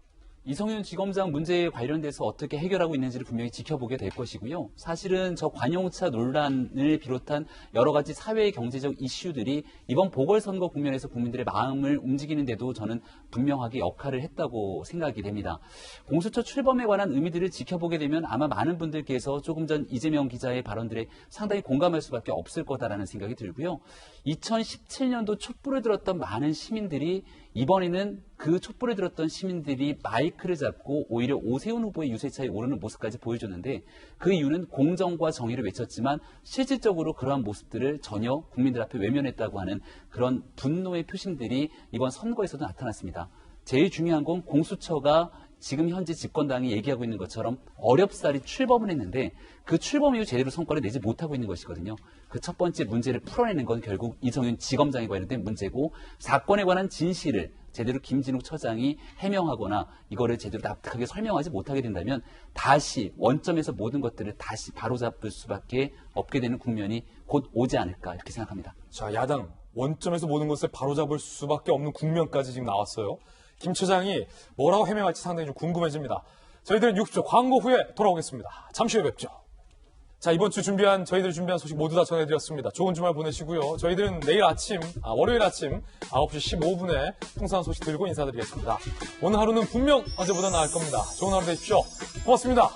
이성윤 지검장 문제에 관련돼서 어떻게 해결하고 있는지를 분명히 지켜보게 될 것이고요. 사실은 저 관용차 논란을 비롯한 여러 가지 사회의 경제적 이슈들이 이번 보궐선거 국면에서 국민들의 마음을 움직이는데도 저는 분명하게 역할을 했다고 생각이 됩니다. 공수처 출범에 관한 의미들을 지켜보게 되면 아마 많은 분들께서 조금 전 이재명 기자의 발언들에 상당히 공감할 수밖에 없을 거다라는 생각이 들고요. 2017년도 촛불을 들었던 많은 시민들이 이번에는 그 촛불을 들었던 시민들이 마이크를 잡고 오히려 오세훈 후보의 유세차에 오르는 모습까지 보여줬는데 그 이유는 공정과 정의를 외쳤지만 실질적으로 그러한 모습들을 전혀 국민들 앞에 외면했다고 하는 그런 분노의 표심들이 이번 선거에서도 나타났습니다. 제일 중요한 건 공수처가 지금 현재 집권당이 얘기하고 있는 것처럼 어렵사리 출범을 했는데 그 출범 이후 제대로 성과를 내지 못하고 있는 것이거든요. 그 첫 번째 문제를 풀어내는 건 결국 이성윤 지검장에 관련된 문제고 사건에 관한 진실을 제대로 김진욱 처장이 해명하거나 이거를 제대로 납득하게 설명하지 못하게 된다면 다시 원점에서 모든 것들을 다시 바로잡을 수밖에 없게 되는 국면이 곧 오지 않을까 이렇게 생각합니다. 자, 야당 원점에서 모든 것을 바로잡을 수밖에 없는 국면까지 지금 나왔어요. 김 처장이 뭐라고 해명할지 상당히 좀 궁금해집니다. 저희들은 60초 광고 후에 돌아오겠습니다. 잠시 후에 뵙죠. 자, 이번 주 저희들이 준비한 소식 모두 다 전해드렸습니다. 좋은 주말 보내시고요. 저희들은 내일 아침, 월요일 아침 9시 15분에 통사한 소식 들고 인사드리겠습니다. 오늘 하루는 분명 어제보다 나을 겁니다. 좋은 하루 되십시오. 고맙습니다.